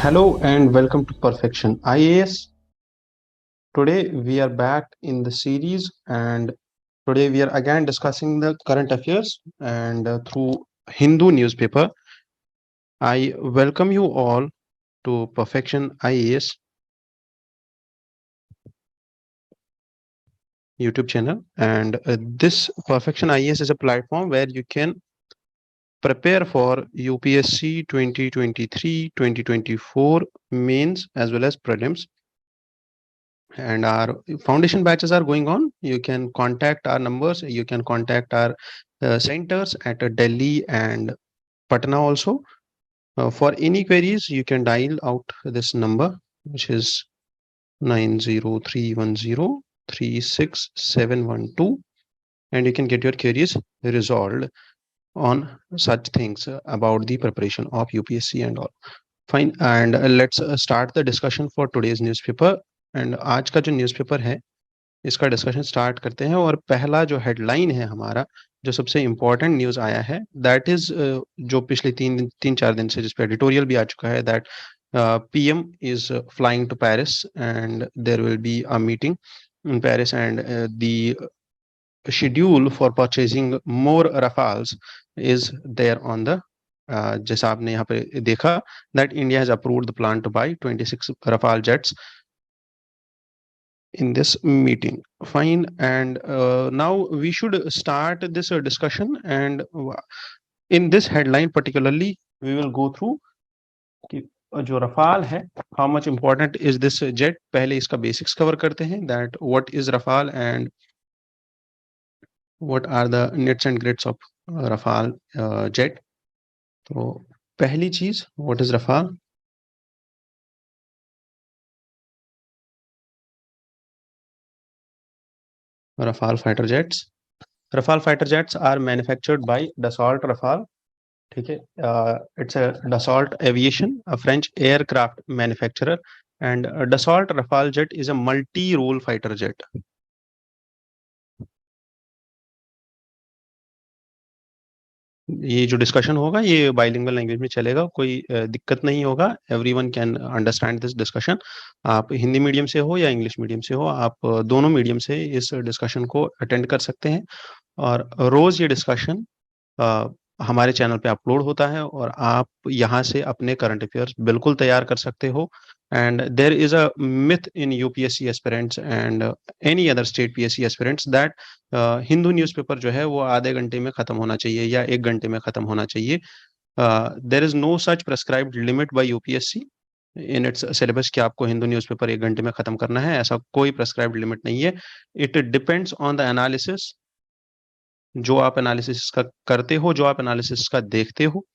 Hello and welcome to Perfection IAS. Today we are back in the series and today we are again discussing the current affairs and through Hindu newspaper. I welcome you all to Perfection IAS YouTube channel, and this Perfection IAS is a platform where you can prepare for UPSC 2023-2024 mains as well as prelims, and our foundation batches are going on. You can contact our numbers, you can contact our centers at Delhi and Patna also. For any queries you can dial out this number, which is 903103671, and you can get your queries resolved on such things about the preparation of UPSC and all. Fine, and let's start the discussion for today's newspaper. And आज का जो newspaper है इसका discussion start करते हैं, और पहला जो हेडलाइन है हमारा, जो सबसे इम्पोर्टेंट न्यूज़ आया है, दैट इज जो पिछले तीन चार दिन से जिस पे एडिटोरियल भी आ चुका है, that PM is flying to Paris and there will be a meeting in Paris, and the schedule for purchasing more Rafales is there on the जैसा आपने यहाँ पे देखा, that India has approved the plan to buy 26 Rafale jets in this meeting. Fine, and now we should start this discussion, and in this headline particularly we will go through कि जो Rafale है, how much important is this jet. पहले इसका basics cover करते हैं, that what is Rafale and what are the nits and grits of Rafale jet. तो पहली चीज, what is Rafale? Rafale fighter jets. Rafale fighter jets are manufactured by Dassault Rafale. ठीक है, it's a Dassault Aviation, a French aircraft manufacturer, and Dassault Rafale jet is a multi-role fighter jet. ये जो discussion होगा ये bilingual language में चलेगा, कोई दिक्कत नहीं होगा, everyone can understand this discussion. आप हिंदी मीडियम से हो या इंग्लिश मीडियम से हो, आप दोनों मीडियम से इस डिस्कशन को अटेंड कर सकते हैं. और रोज ये डिस्कशन हमारे चैनल पे अपलोड होता है, और आप यहाँ से अपने करंट अफेयर्स बिल्कुल तैयार कर सकते हो. And there is a myth in UPSC aspirants and any other state PSC aspirants that Hindu newspaper जो है वो आधे घंटे में खत्म होना चाहिए या 1 घंटे में खत्म होना चाहिए. There is no such prescribed limit by UPSC in its syllabus कि आपको हिंदू न्यूज़पेपर 1 घंटे में खत्म करना है, ऐसा कोई प्रेस्क्राइब्ड लिमिट नहीं है. It depends on the analysis, जो आप एनालिसिस का करते हो, जो आप एनालिसिस का देखते हो.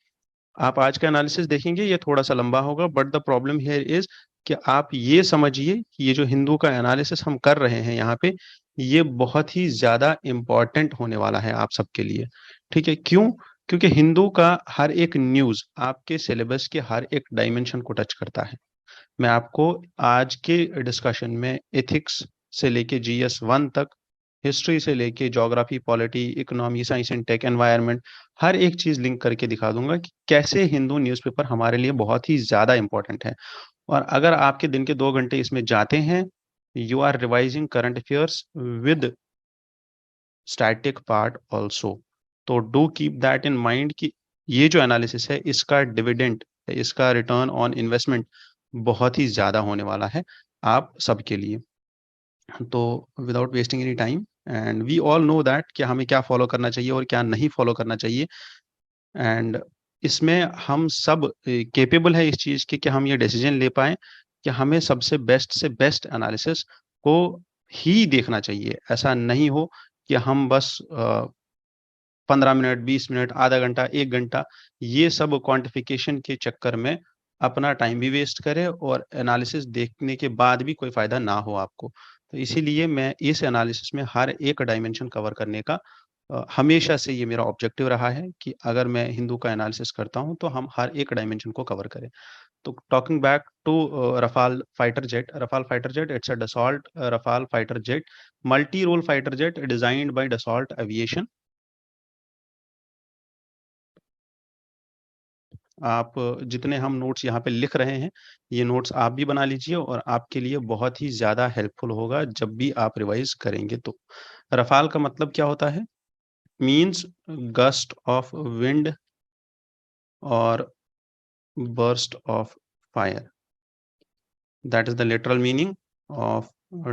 आप आज का एनालिसिस देखेंगे ये थोड़ा सा लंबा होगा, but the problem here is कि आप ये समझिए कि ये जो हिंदू का एनालिसिस हम कर रहे हैं यहाँ पे, ये बहुत ही ज्यादा इम्पोर्टेंट होने वाला है आप सबके लिए. ठीक है, क्यों? क्योंकि हिंदू का हर एक न्यूज आपके सिलेबस के हर एक डायमेंशन को टच करता है. मैं आपको आज के डिस्कशन में एथिक्स से लेके GS1 तक, हिस्ट्री से लेके geography, polity, economy, science and tech, environment, हर एक चीज लिंक करके दिखा दूंगा कि कैसे हिंदू न्यूज़पेपर हमारे लिए बहुत ही ज्यादा इंपॉर्टेंट है. और अगर आपके दिन के 2 घंटे इसमें जाते हैं, you are revising current affairs with static part also. तो do keep that in mind कि ये जो एनालिसिस है इसका डिविडेंड, इसका रिटर्न ऑन इन्वेस्टमेंट बहुत ही ज्यादा होने वाला है आप सबके लिए. तो without wasting any time, and we all know that कि हमें क्या फॉलो करना चाहिए और क्या नहीं फॉलो करना चाहिए. एंड इसमें हम सब केपेबल है इस चीज के कि हम ये डिसीजन ले पाए कि हमें सबसे बेस्ट से बेस्ट एनालिसिस को ही देखना चाहिए. ऐसा नहीं हो कि हम बस 15 मिनट, 20 मिनट, आधा घंटा, 1 घंटा ये सब क्वांटिफिकेशन के चक्कर में अपना टाइम भी वेस्ट करें और एनालिसिस देखने के बाद भी कोई फायदा ना हो आपको. तो इसीलिए मैं इस एनालिसिस में हर एक डायमेंशन कवर करने का हमेशा से ये मेरा ऑब्जेक्टिव रहा है कि अगर मैं हिंदू का एनालिसिस करता हूं तो हम हर एक डायमेंशन को कवर करें. तो talking back to Rafale fighter jet, it's a Dassault Rafale fighter jet, multi role fighter jet designed by Dassault aviation. आप जितने हम नोट्स यहाँ पे लिख रहे हैं, ये नोट्स आप भी बना लीजिए और आपके लिए बहुत ही ज़्यादा हेल्पफुल होगा जब भी आप रिवाइज़ करेंगे तो। रफ़ाल का मतलब क्या होता है? मीन्स गस्ट ऑफ विंड और burst of fire. That is the literal meaning of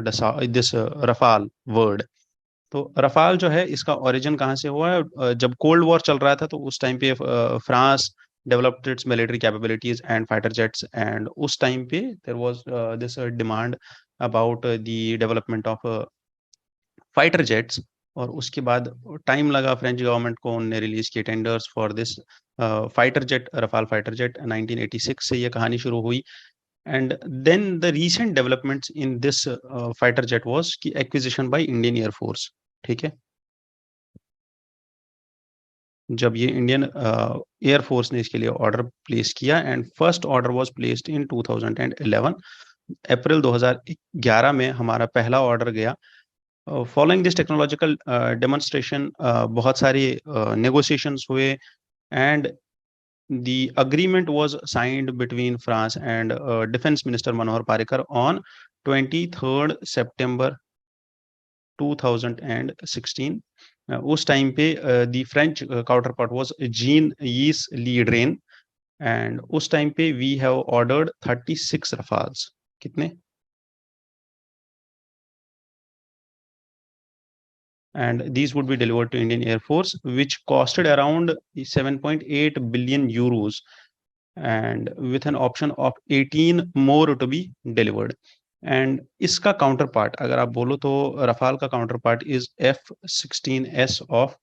this Rafale word. तो रफ़ाल जो है इसका ओरिजिन कहाँ से हुआ है? जब कोल्ड वॉर चल रहा था तो उस टाइम पे France developed its military capabilities and fighter jets, and उस टाइम पे there was this demand about the development of fighter jets. और उसके बाद टाइम लगा फ्रेंच गवर्नमेंट को, उन्होंने रिलीज किए tenders for this fighter jet, Rafale fighter jet. 1986 से ये कहानी शुरू हुई। And then the recent developments in this fighter jet was की एक्विजिशन बाय इंडियन एयरफोर्स। ठीक है, जब ये इंडियन एयरफोर्स ने इसके लिए ऑर्डर प्लेस किया, and first order was placed in 2011। April 2011 में हमारा पहला ऑर्डर गया। फॉलोइंग दिस टेक्नोलॉजिकल डेमोन्स्ट्रेशन बहुत सारे नेगोशिएशंस हुए, and the agreement was signed between France and Defense Minister Manohar Parrikar on 23rd September 2016. उस टाइम पे the French counterpart was Jean-Yves Le Drian, and उस टाइम पे we have ordered 36 Rafales. कितने? And these would be delivered to Indian Air Force, which costed around 7.8 billion euros, and with an option of 18 more to be delivered. And इसका counter part अगर आप बोलो तो रफाल का counter part is F-16S of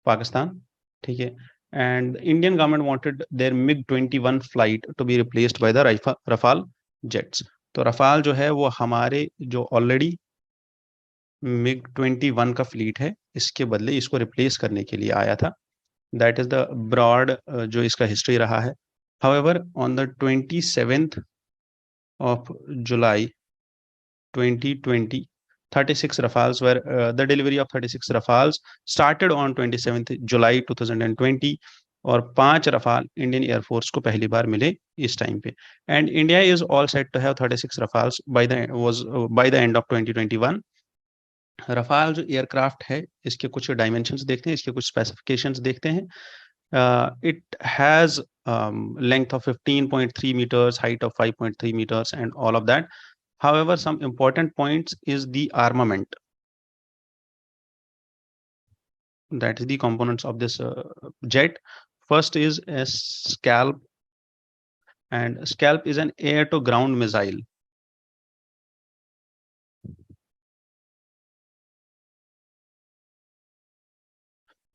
Pakistan. ठीक है, and Indian government wanted their MiG-21 flight to be replaced by the Rafale jets. तो रफाल जो है वो हमारे जो ऑलरेडी MiG-21 का फ्लीट है, इसके बदले इसको रिप्लेस करने के लिए आया था। दैट इज द ब्रॉड जो इसका हिस्ट्री रहा है। However, on the 27th of July 2020, 36 Rafales were the delivery of 36 Rafales started on 27th July 2020, और 5 रफाल इंडियन एयरफोर्स को पहली बार मिले इस टाइम पे। And India is all set to have 36 Rafales by the end of 2021। Rafale जो aircraft है इसके कुछ डायमेंशंस देखते हैं, इसके कुछ स्पेसिफिकेशंस देखते हैं। It has length of 15.3 meters, height of 5.3 meters, and all of that. However, some important points is the armament. That is the components of this jet. First is a scalp, and scalp is an air-to-ground missile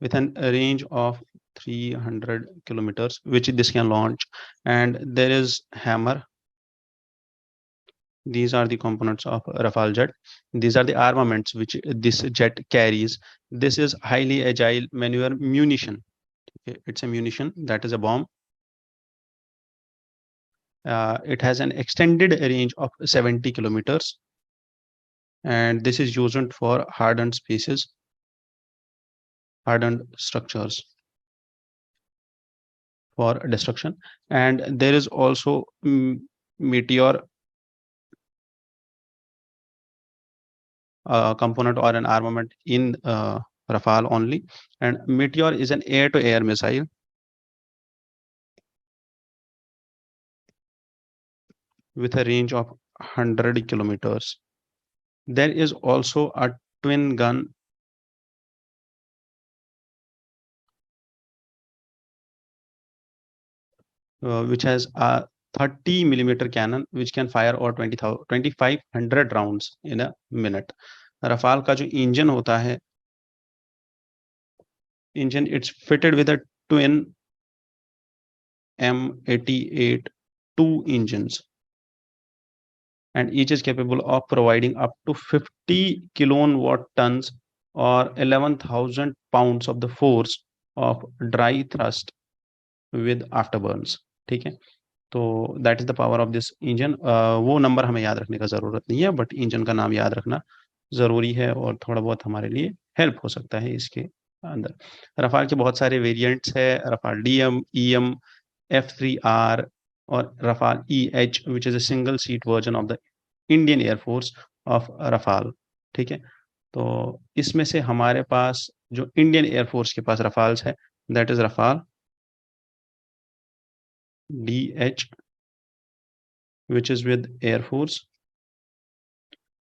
with a range of 300 kilometers, which this can launch. And there is hammer. These are the components of Rafale jet. These are the armaments which this jet carries. This is highly agile maneuver munition. Okay, it's a munition, that is a bomb. It has an extended range of 70 kilometers, and this is used for hardened spaces, hardened structures for destruction. And there is also meteor component or an armament in Rafale only. And Meteor is an air-to-air missile with a range of 100 kilometers. There is also a twin gun which has a 30 millimeter cannon which can fire over 2500 rounds in a minute. Rafale का जो engine होता है, engine it's fitted with a twin M88 two engines, and each is capable of providing up to 50 kilowatt tons or 11,000 pounds of the force of dry thrust with afterburns. ठीक है, तो that is the power of this engine. वो number हमें याद रखने का ज़रूरत नहीं है, बट इंजन का नाम याद रखना ज़रूरी है और थोड़ा बहुत हमारे लिए हेल्प हो सकता है इसके अंदर। रफाल के बहुत सारे वेरिएंट्स है, रफाल DM, EM, F3R और Rafale EH, which is a single seat version of the Indian Air Force of Rafale। ठीक है, तो इसमें से हमारे पास जो इंडियन एयरफोर्स के पास रफाल्स है, that is Rafale DH, which is with Air Force,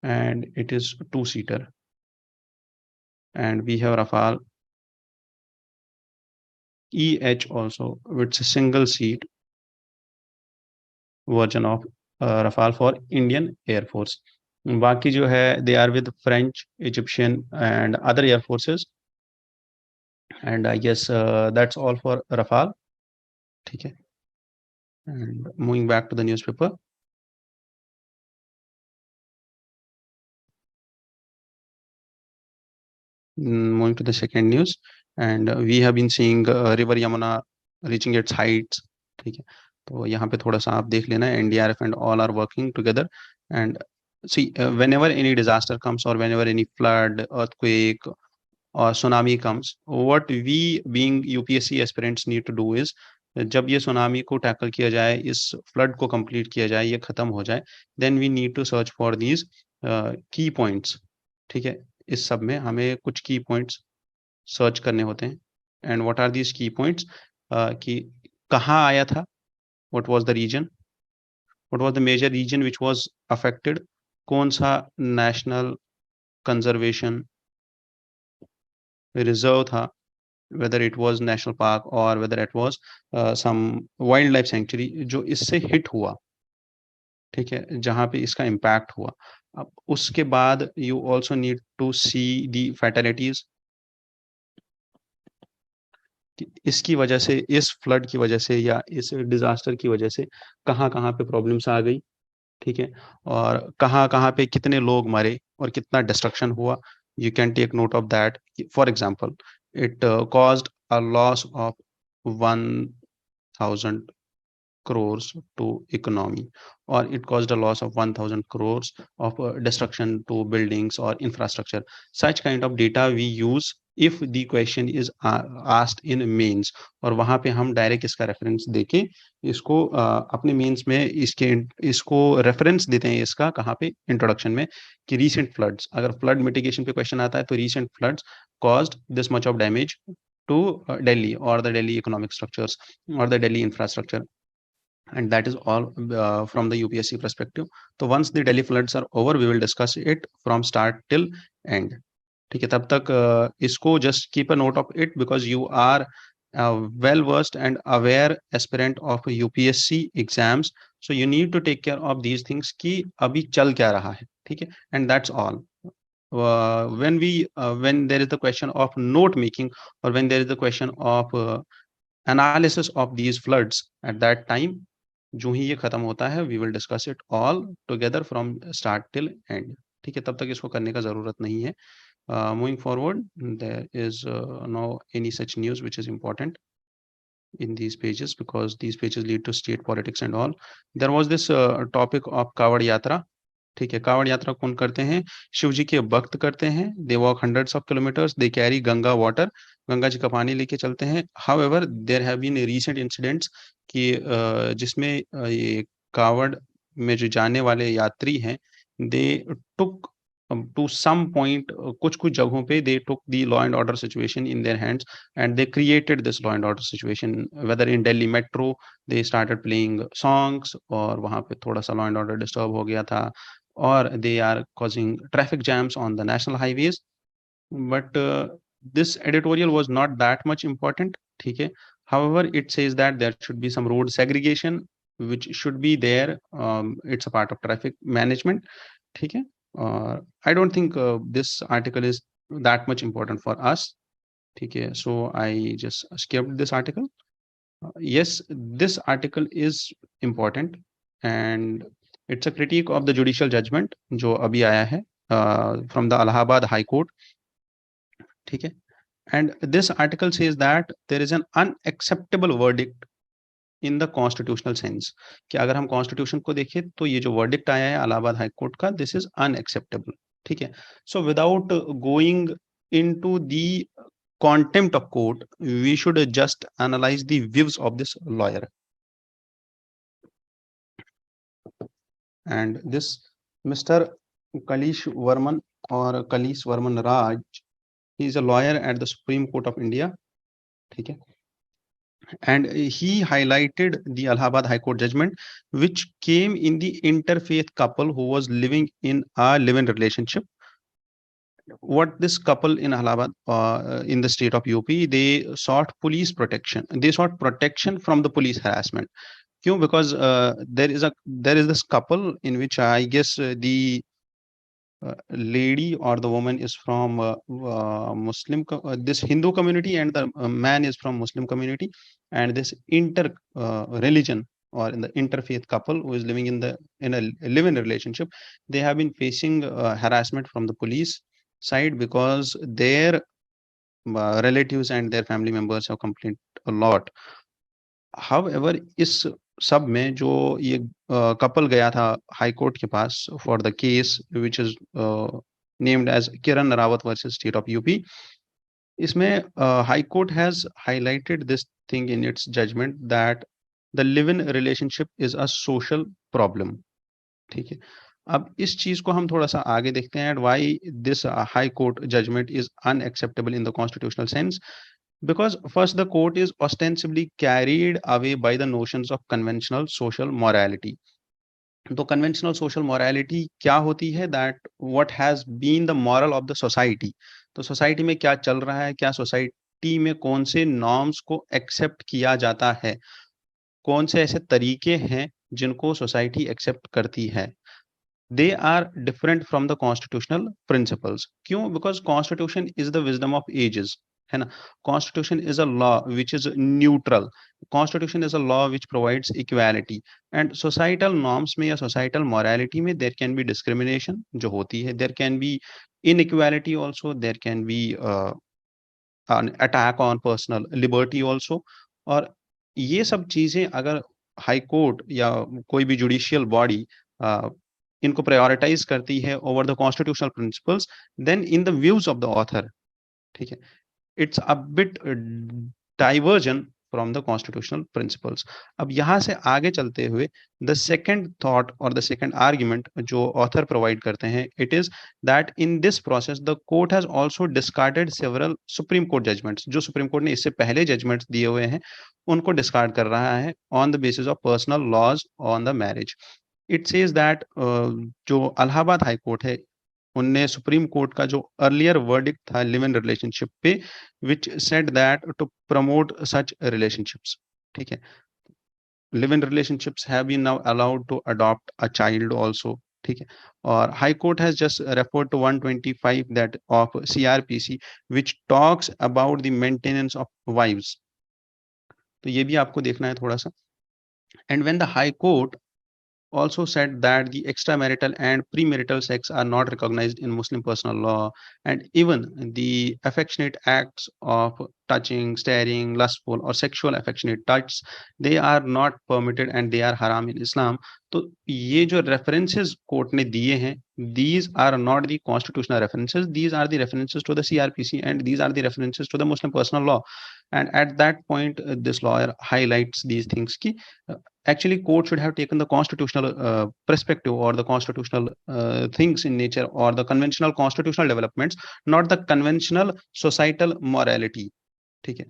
and it is two-seater, and we have Rafale EH also, which is a single seat version of Rafale for Indian Air Force। बाकी जो है they are with French, Egyptian and other air forces, and I guess that's all for Rafale। ठीक है, and moving back to the newspaper, moving to the second news, and we have been seeing river Yamuna reaching its heights। ठीक है, तो यहाँ पे थोड़ा सा आप देख लेना, NDRF and all are working together, and see whenever any disaster comes or whenever any flood, earthquake or tsunami comes, what we being UPSC aspirants need to do is, जब ये सुनामी को टैकल किया जाए, इस flood को complete किया जाए, ये खत्म हो जाए, then we need to search for these key points. ठीक है, इस सब में हमें कुछ की पॉइंट्स सर्च करने होते हैं, and what are these key points, कि कहाँ आया था, what was the reason, what was the major reason which was affected, कौन सा नेशनल कंजर्वेशन रिजर्व था, whether it was national park or whether it was some wildlife sanctuary जो इससे hit हुआ। ठीक है, जहाँ पे इसका इम्पैक्ट हुआ। अब उसके बाद यू ऑल्सो नीड टू सी दी फैटेलिटीज, इसकी वजह से, इस फ्लड की वजह से या इस डिजास्टर की वजह से कहाँ कहाँ पे प्रॉब्लम्स आ गई। ठीक है, और कहाँ कहाँ पे कितने लोग मरे और कितना डिस्ट्रक्शन हुआ, you can take note of that. For example, it caused a loss of 1000 crores to economy, or it caused a loss of 1000 crores of destruction to buildings or infrastructure। Such kind of data we use if the question is asked in mains, और वहां पे हम direct इसका reference देके इसको अपने mains में इसको रेफरेंस देते हैं, इसका कहाँ पे, इंट्रोडक्शन में, कि रीसेंट फ्लड्स, अगर फ्लड मिटिगेशन पे क्वेश्चन आता है तो recent floods caused this much of damage to Delhi or the Delhi economic structures or the Delhi infrastructure, and that is all from the UPSC perspective। तो once the Delhi floods are over, we will discuss it from start till end। ठीक है, तब तक इसको just keep a note of it, because you are well versed and aware aspirant of UPSC exams, so you need to take care of these things कि अभी चल क्या रहा है। ठीक है, and that's all। when there is the question of note making, or when there is the question of analysis of these floods, at that time जो ही ये खत्म होता है, we will discuss it all together from start till end। ठीक है, तब तक इसको करने का जरूरत नहीं है। Moving forward, there is no any such news which is important in these pages, because these pages lead to state politics and all। There was this topic of कावड़ यात्रा। ठीक है, कावड़ यात्रा कौन करते हैं, शिव जी के भक्त करते हैं। They walk hundreds of kilometres, they carry Ganga water, Ganga ji का पानी लेके चलते हैं। However there have been recent incidents कि जिसमें ये कावड़ में जो जाने वाले यात्री हैं, दे टुक टू सम पॉइंट, कुछ कुछ जगहों पे they took the law and order situation in their hands, and they created this law and order situation, whether in Delhi metro they started playing songs, और वहां पे थोड़ा सा लॉ एंड ऑर्डर डिस्टर्ब हो गया था, or they are causing traffic jams on the national highways। But this editorial was not that much important। ठीक है, however it says that there should be some road segregation which should be there, it's a part of traffic management। ठीक है, I don't think this article is that much important for us। ठीक है, so I just skipped this article। Yes, this article is important, and it's a critique of the judicial judgment जो अभी आया है from the Allahabad High Court। ठीक है, and this article says that there is an unacceptable verdict in the constitutional sense, कि अगर हम constitution को देखें तो ये जो वर्डिक्ट आया है इलाहाबाद हाई कोर्ट का, दिस इज अनएक्सेप्टेबल। ठीक है, so without going into the contempt of court, we should just analyze the views of this lawyer। and this Mr. Kalish Varman or Kalish Varman Raj, he is a lawyer at the Supreme Court of India. Okay. And he highlighted the Allahabad High Court judgment, which came in the interfaith couple who was living in a live-in relationship. What this couple in Allahabad, in the state of UP, they sought police protection. They sought protection from the police harassment. क्यों? Because there is this couple in which I guess the lady or the woman is from this Hindu community, and the man is from Muslim community, and this inter religion or in the interfaith couple who is living in a live-in relationship, they have been facing harassment from the police side because their relatives and their family members have complained a lot. However, इस सब में जो ये couple गया था high court के पास for the case which is named as Kiran Rawat versus state of UP, इसमें high court has highlighted this thing in its judgment that the live in relationship is a social problem. ठीक है, अब इस चीज को हम थोड़ा सा आगे देखते हैं. Why this high court judgement is unacceptable in the constitutional sense. Because first, the court is ostensibly carried away by the notions of conventional social morality. तो conventional social morality क्या होती है? That what has been the moral of the society. तो society में क्या चल रहा है, क्या society में कौन से norms को accept किया जाता है, कौन से ऐसे तरीके हैं जिनको society accept करती है. They are different from the constitutional principles. क्यों? Because constitution is the wisdom of ages, है ना. Constitution is a law which is neutral. Constitution is a law which provides equality. And societal norms में या societal morality में there can be discrimination जो होती है. There can be inequality also. There can be an attack on personal liberty also. और ये सब चीजें अगर हाई कोर्ट या कोई भी जुडिशियल बॉडी इनको प्रायोरिटाइज करती है over the constitutional principles, then in the views of the author, ठीक है, it's a bit diversion from the constitutional principles. अब यहां से आगे चलते हुए द सेकेंड थॉट और द सेकेंड आर्ग्यूमेंट जो ऑथर प्रोवाइड करते हैं, it is that in this process the court has also discarded several supreme court judgements. जो सुप्रीम कोर्ट ने इससे पहले जजमेंट्स दिए हुए हैं उनको डिस्कार्ड कर रहा है on the basis of personal laws on the marriage. It says that जो अलाहाबाद हाई कोर्ट है उनने सुप्रीम कोर्ट का जो अर्लियर वर्डिक्ट था लिव इन रिलेशनशिप पे, which said that to promote such relationships, ठीक है, live in relationships have been now allowed to adopt a child also, ठीक है. और high court has just referred to 125 that of CrPC which talks about the maintenance of wives. तो ये भी आपको देखना है थोड़ा सा. And when the high court also said that the extramarital and premarital sex are not recognized in Muslim personal law, and even the affectionate acts of touching, staring, lustful or sexual affectionate touch, they are not permitted and they are haram in Islam. तो ये जो references court ने दिए हैं, these are not the constitutional references, these are the references to the CRPC and these are the references to the Muslim personal law. And at that point this lawyer highlights these things कि actually court should have taken the constitutional perspective or the constitutional things in nature or the conventional constitutional developments, not the conventional societal morality, ठीक है,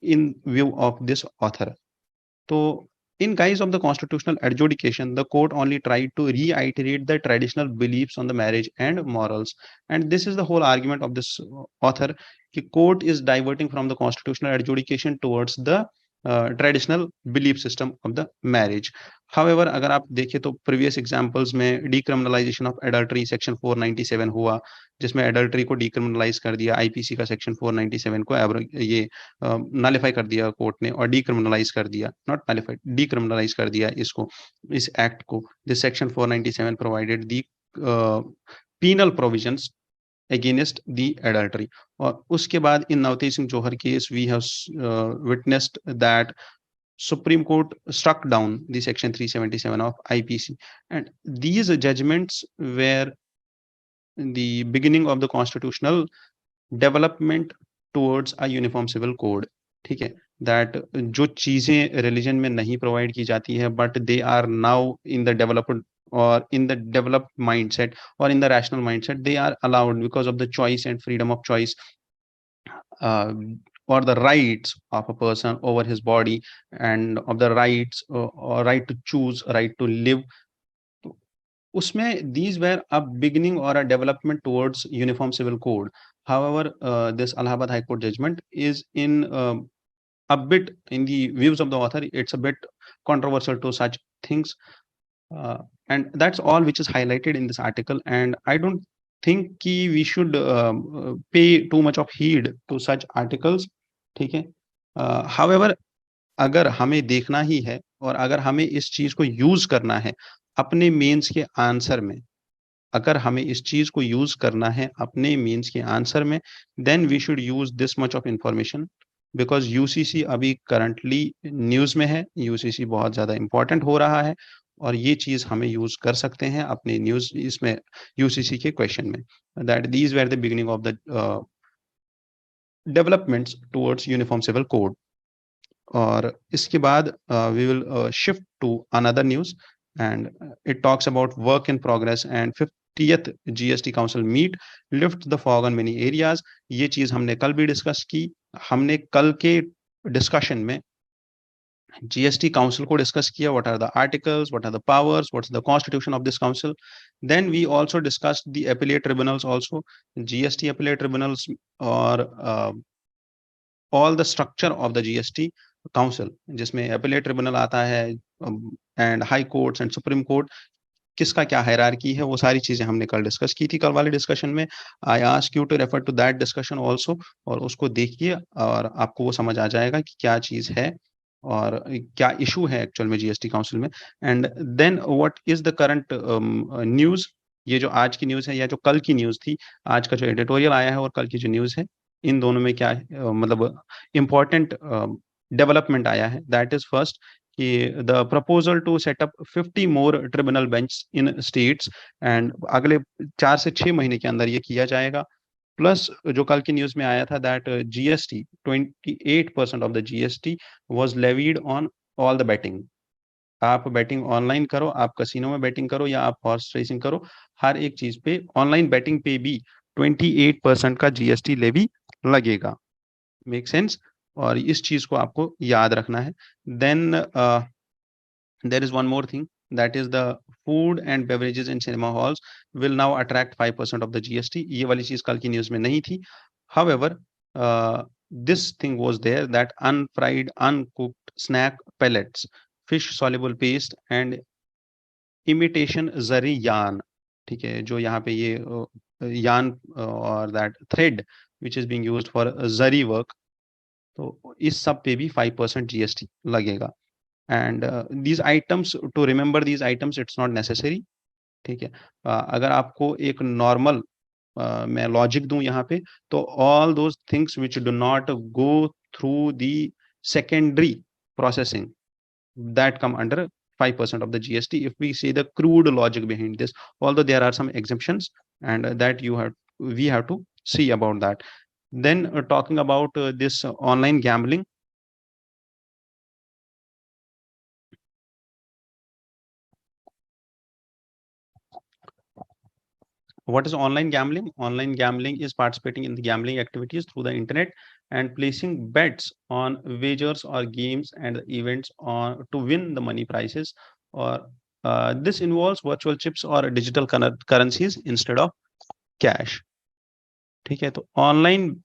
in view of this author. तो in guise of the constitutional adjudication, the court only tried to reiterate the traditional beliefs on the marriage and morals. And this is the whole argument of this author, कि court is diverting from the constitutional adjudication towards the traditional belief system of the marriage. However अगर आप देखें तो previous examples में decriminalisation of adultery section 497 हुआ, जिसमें adultery को decriminalise कर दिया. आईपीसी का सेक्शन 497 को ये नलिफाई कर दिया कोर्ट ने और डीक्रिमिनलाइज कर दिया, नॉट नलिफाइड, डीक्रिमिनलाइज कर दिया इसको, इस एक्ट को. This section 497 provided the penal provisions against the adultery. और उसके बाद in Navteej Singh Johar case we have witnessed that Supreme Court struck down the section 377 of IPC, and these judgments were the beginning of the constitutional development towards a uniform civil code. ठीक है, that जो चीजें religion में नहीं provide की जाती है but they are now in the developed or in the developed mindset or in the rational mindset, they are allowed because of the choice and freedom of choice, uh, or the rights of a person over his body, and of the rights, or right to choose, right to live. Usme, these were a beginning or a development towards uniform civil code. However, this Allahabad High Court judgment is in a bit, in the views of the author, it's a bit controversial to such things. uh, and that's all which is highlighted in this article, and I don't think ki we should pay too much of heed to such articles. ठीक है. However, अगर हमें देखना ही है और अगर हमें इस चीज को यूज करना है अपने मेंस के आंसर में, अगर हमें इस चीज को यूज करना है अपने मेंस के आंसर में, then we should use this much of information, because UCC अभी करंटली न्यूज में है, यूसीसी बहुत ज्यादा इंपॉर्टेंट हो रहा है, और ये चीज हमें यूज कर सकते हैं अपने न्यूज इसमें, यूसीसी के क्वेश्चन में, that these were the beginning of the developments towards uniform civil code. और इसके बाद we will shift to another news, and it talks about work in progress and 50th GST Council meet lift the fog on many areas. ये चीज हमने कल भी discuss की. हमने कल के डिस्कशन में GST Council को डिस्कस किया, what are the articles, what are the powers, what's the constitution of this council. Then we also discussed the appellate tribunals also, GST appellate tribunals, और all the structure of the GST Council, जिसमें appellate tribunal आता है, and high courts and supreme court, किसका क्या hierarchy है, वो सारी चीजें हमने कल डिस्कस की थी कल वाले डिस्कशन में. I ask you to refer to that discussion also, और उसको देखिए और आपको वो समझ आ जाएगा कि क्या चीज है और क्या इशू है एक्चुअल में जीएसटी काउंसिल में. And then what is the current news, ये जो आज की न्यूज है या जो कल की न्यूज थी, आज का जो एडिटोरियल आया है और कल की जो न्यूज है, इन दोनों में क्या मतलब इम्पोर्टेंट डेवलपमेंट आया है. दैट इज फर्स्ट कि the proposal to set up 50 more tribunal bench in states, and अगले 4 से 6 महीने के अंदर ये किया जाएगा. प्लस जो कल की न्यूज में आया था that GST 28% of the GST was levied on all the betting. आप बैटिंग ऑनलाइन करो, आप कसिनो में बैटिंग करो या आप हॉर्स रेसिंग करो, हर एक चीज पे, ऑनलाइन बैटिंग पे भी 28% का जीएसटी लेवी लगेगा. Make sense. और इस चीज को आपको याद रखना है. Then there is one more thing, that is the food and beverages in cinema halls will now attract 5% of the GST. ये वाली चीज कल की न्यूज में नहीं थी. However, this thing was there, that unfried uncooked snack pellets, fish soluble paste and imitation zari yarn. ठीक है, जो यहाँ पे ये yarn और that thread which is being used for zari work, तो इस सब पे भी 5% जीएसटी लगेगा. And these items, to remember these items, it's not necessary. ठीक है. अगर आपको एक नॉर्मल मैं लॉजिक दूं यहाँ पे, तो all those things which do not go through the secondary processing, that come under 5% of the GST, if we see the crude logic behind this, although there are some exemptions, and that we have to see about that. Then talking about this online gambling. What is online gambling? Online gambling is participating in the gambling activities through the internet and placing bets on wagers or games and events on to win the money prizes. Or this involves virtual chips or digital currencies instead of cash. ठीक है. तो online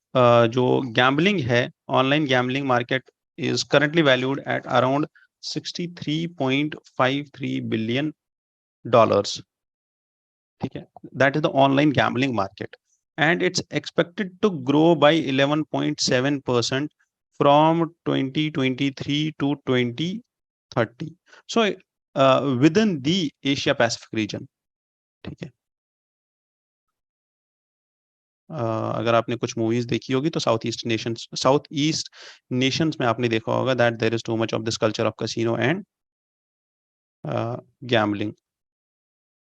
जो gambling है, online gambling market is currently valued at around $63.53 billion. ठीक है. That is the online gambling market, and it's expected to grow by 11.7% from 2023 to 2030. So within the Asia Pacific region. ठीक है. अगर आपने कुछ movies देखी होगी तो साउथ ईस्ट नेशंस में आपने देखा होगा that there is too much of this culture of casino and gambling.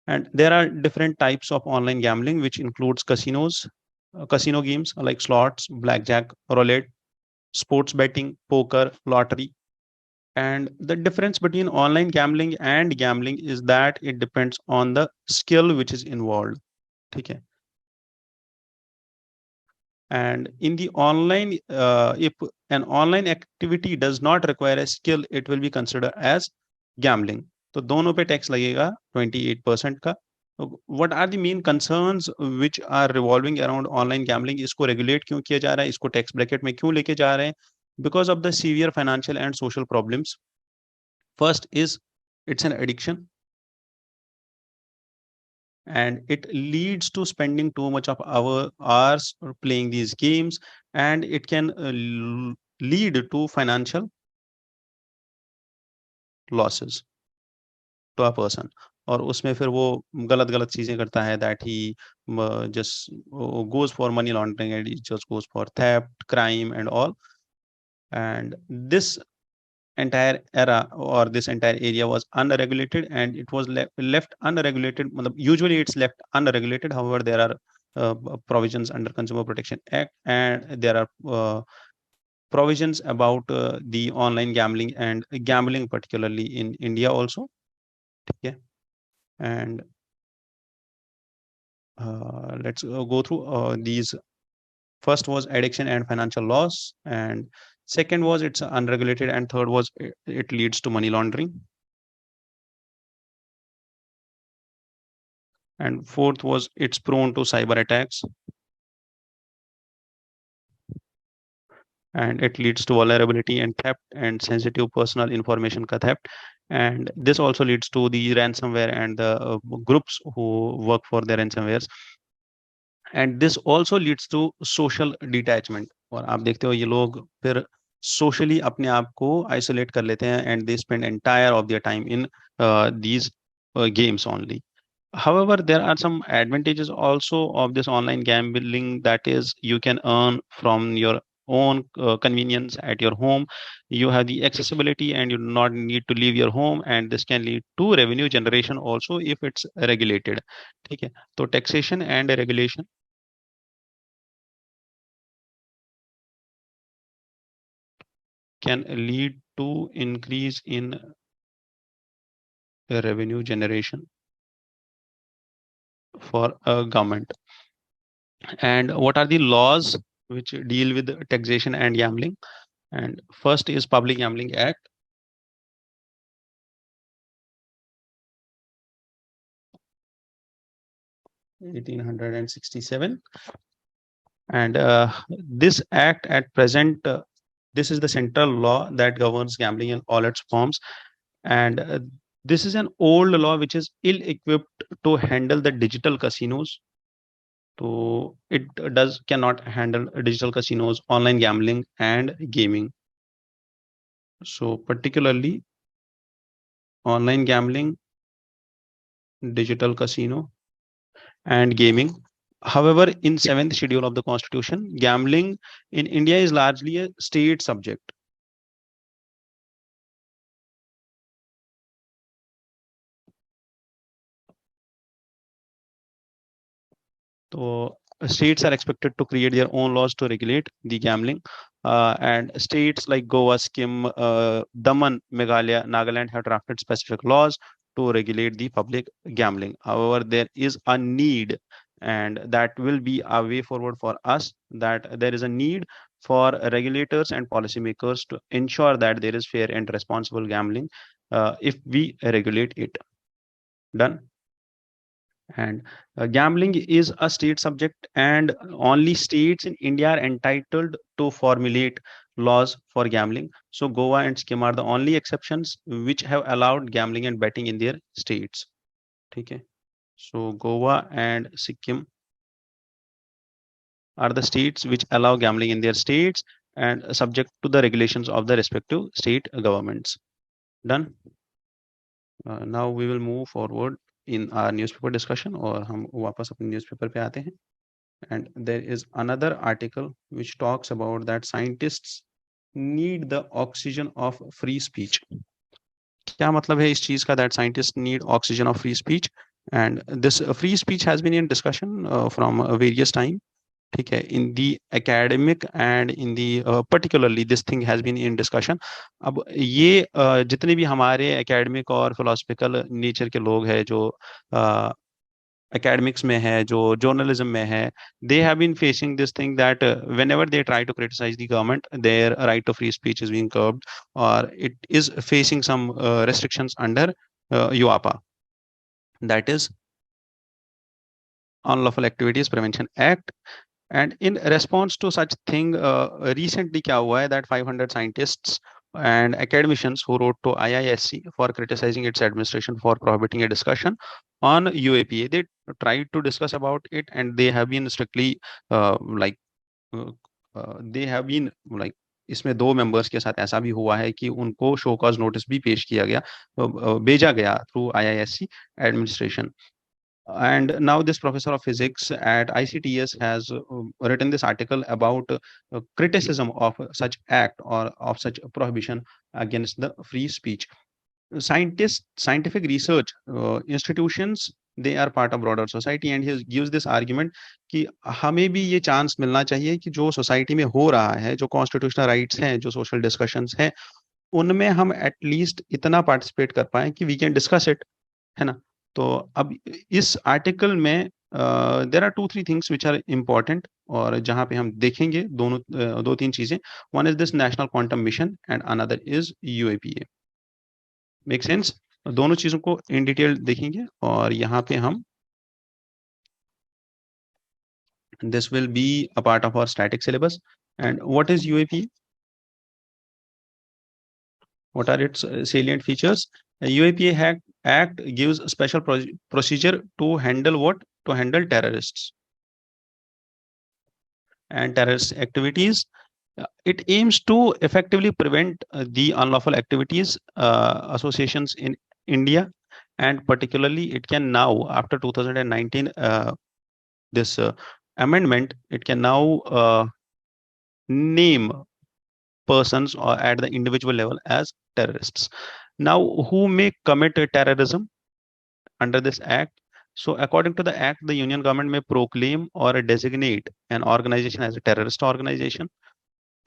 And there are different types of online gambling, which includes casino games like slots, blackjack, roulette, sports betting, poker, lottery, And the difference between online gambling and gambling is that it depends on the skill which is involved. ठीक है. And in the online, if an online activity does not require a skill, it will be considered as gambling. तो दोनों पे tax लगेगा 28% का. What are the main concerns which are revolving around online gambling? इसको regulate क्यों किया जा रहा है, इसको टैक्स ब्रैकेट में क्यों लेके जा रहे हैं? Because of the severe financial and social problems. First is it's an addiction, and it leads to spending too much of our hours playing these games, and it can lead to financial losses to a person. और उसमें फिर वो गलत गलत चीजें करता है, that he just goes for money laundering, and he just goes for theft, crime and all. And this entire era or this entire area was unregulated, and it was left unregulated. Usually it's left unregulated. However, there are provisions under Consumer Protection Act, and there are provisions about the online gambling and gambling, particularly in India also. Okay. And let's go through these. First was addiction and financial loss, and second was it's unregulated, and third was it leads to money laundering, and fourth was it's prone to cyber attacks, and it leads to vulnerability and theft and sensitive personal information ka theft. And this also leads to the ransomware and the groups who work for the ransomwares. And this also leads to social detachment. और आप देखते हो ये लोग फिर socially अपने आप को isolate कर लेते हैं, and they spend entire of their time in these games only. However, there are some advantages also of this online gambling, that is you can earn from your own convenience at your home. You have the accessibility and you do not need to leave your home, and this can lead to revenue generation also if it's regulated. ठीक है. तो taxation and regulation can lead to increase in revenue generation for a government. And what are the laws which deal with taxation and gambling? And first is Public Gambling Act. (1867). And this act at present, this is the central law that governs gambling in all its forms. And this is an old law which is ill-equipped to handle the digital casinos. So it cannot handle digital casinos, online gambling and gaming. So particularly online gambling, digital casino and gaming. However, in 7th schedule of the Constitution, gambling in India is largely a state subject. So states are expected to create their own laws to regulate the gambling. And states like Goa, Sikkim, Daman, Meghalaya, Nagaland have drafted specific laws to regulate the public gambling. However, there is a need, and that will be a way forward for us, that there is a need for regulators and policymakers to ensure that there is fair and responsible gambling if we regulate it. Done. And gambling is a state subject, and only states in India are entitled to formulate laws for gambling. So Goa and Sikkim are the only exceptions which have allowed gambling and betting in their states. Okay. So Goa and Sikkim are the states which allow gambling in their states and subject to the regulations of the respective state governments. Done. Now we will move forward in our newspaper discussion, और हम वापस अपने newspaper पे आते हैं. And there is another article which talks about that scientists need the oxygen of free speech. क्या मतलब है इस चीज का, that scientists need oxygen of free speech? And this free speech has been in discussion from various time. ठीक है, in the academic and in the particularly this thing has been in discussion. अब ये जितने भी हमारे academic और philosophical nature के लोग हैं जो academics में है, जो journalism में है, they have been facing this thing that whenever they try to criticize the government, their right to free speech is being curbed, or it is facing some restrictions under UAPA, that is Unlawful Activities Prevention Act. And in response to such thing, recently क्या हुआ है that 500 scientists and academicians who wrote to IISc for criticizing its administration for prohibiting a discussion on UAPA, they tried to discuss about it, and they have been strictly like they have been like इसमें दो members के साथ ऐसा भी हुआ है कि उनको शो कॉज नोटिस भी पेश किया गया, भेजा गया through IISc administration. And now this professor of physics at ICTS has written this article about criticism of such act or of such prohibition against the free speech. Scientists, scientific research institutions, they are part of broader society, and he gives this argument कि हमें भी ये chance मिलना चाहिए कि जो society में हो रहा है, जो कॉन्स्टिट्यूशनल राइट्स हैं, जो सोशल डिस्कशंस हैं, उनमें हम एटलीस्ट इतना पार्टिसिपेट कर पाए कि वी कैन डिस्कस इट, है ना? तो अब इस आर्टिकल में there are 2-3 things which are important, और जहां पे हम देखेंगे दोनों 2-3 चीजें. One is this national quantum mission and another is UAPA. Make sense? दोनों चीजों को इन डिटेल देखेंगे, और यहाँ पे हम this will be a part of our static syllabus. And what is UAPA? What are its salient features? UAPA Act gives a special procedure to handle what? To handle terrorists and terrorist activities. It aims to effectively prevent the unlawful activities associations in India, and particularly it can now, after 2019, this amendment, it can now name persons or at the individual level as terrorists. Now, who may commit terrorism under this act? So, according to the act, the union government may proclaim or designate an organization as a terrorist organization.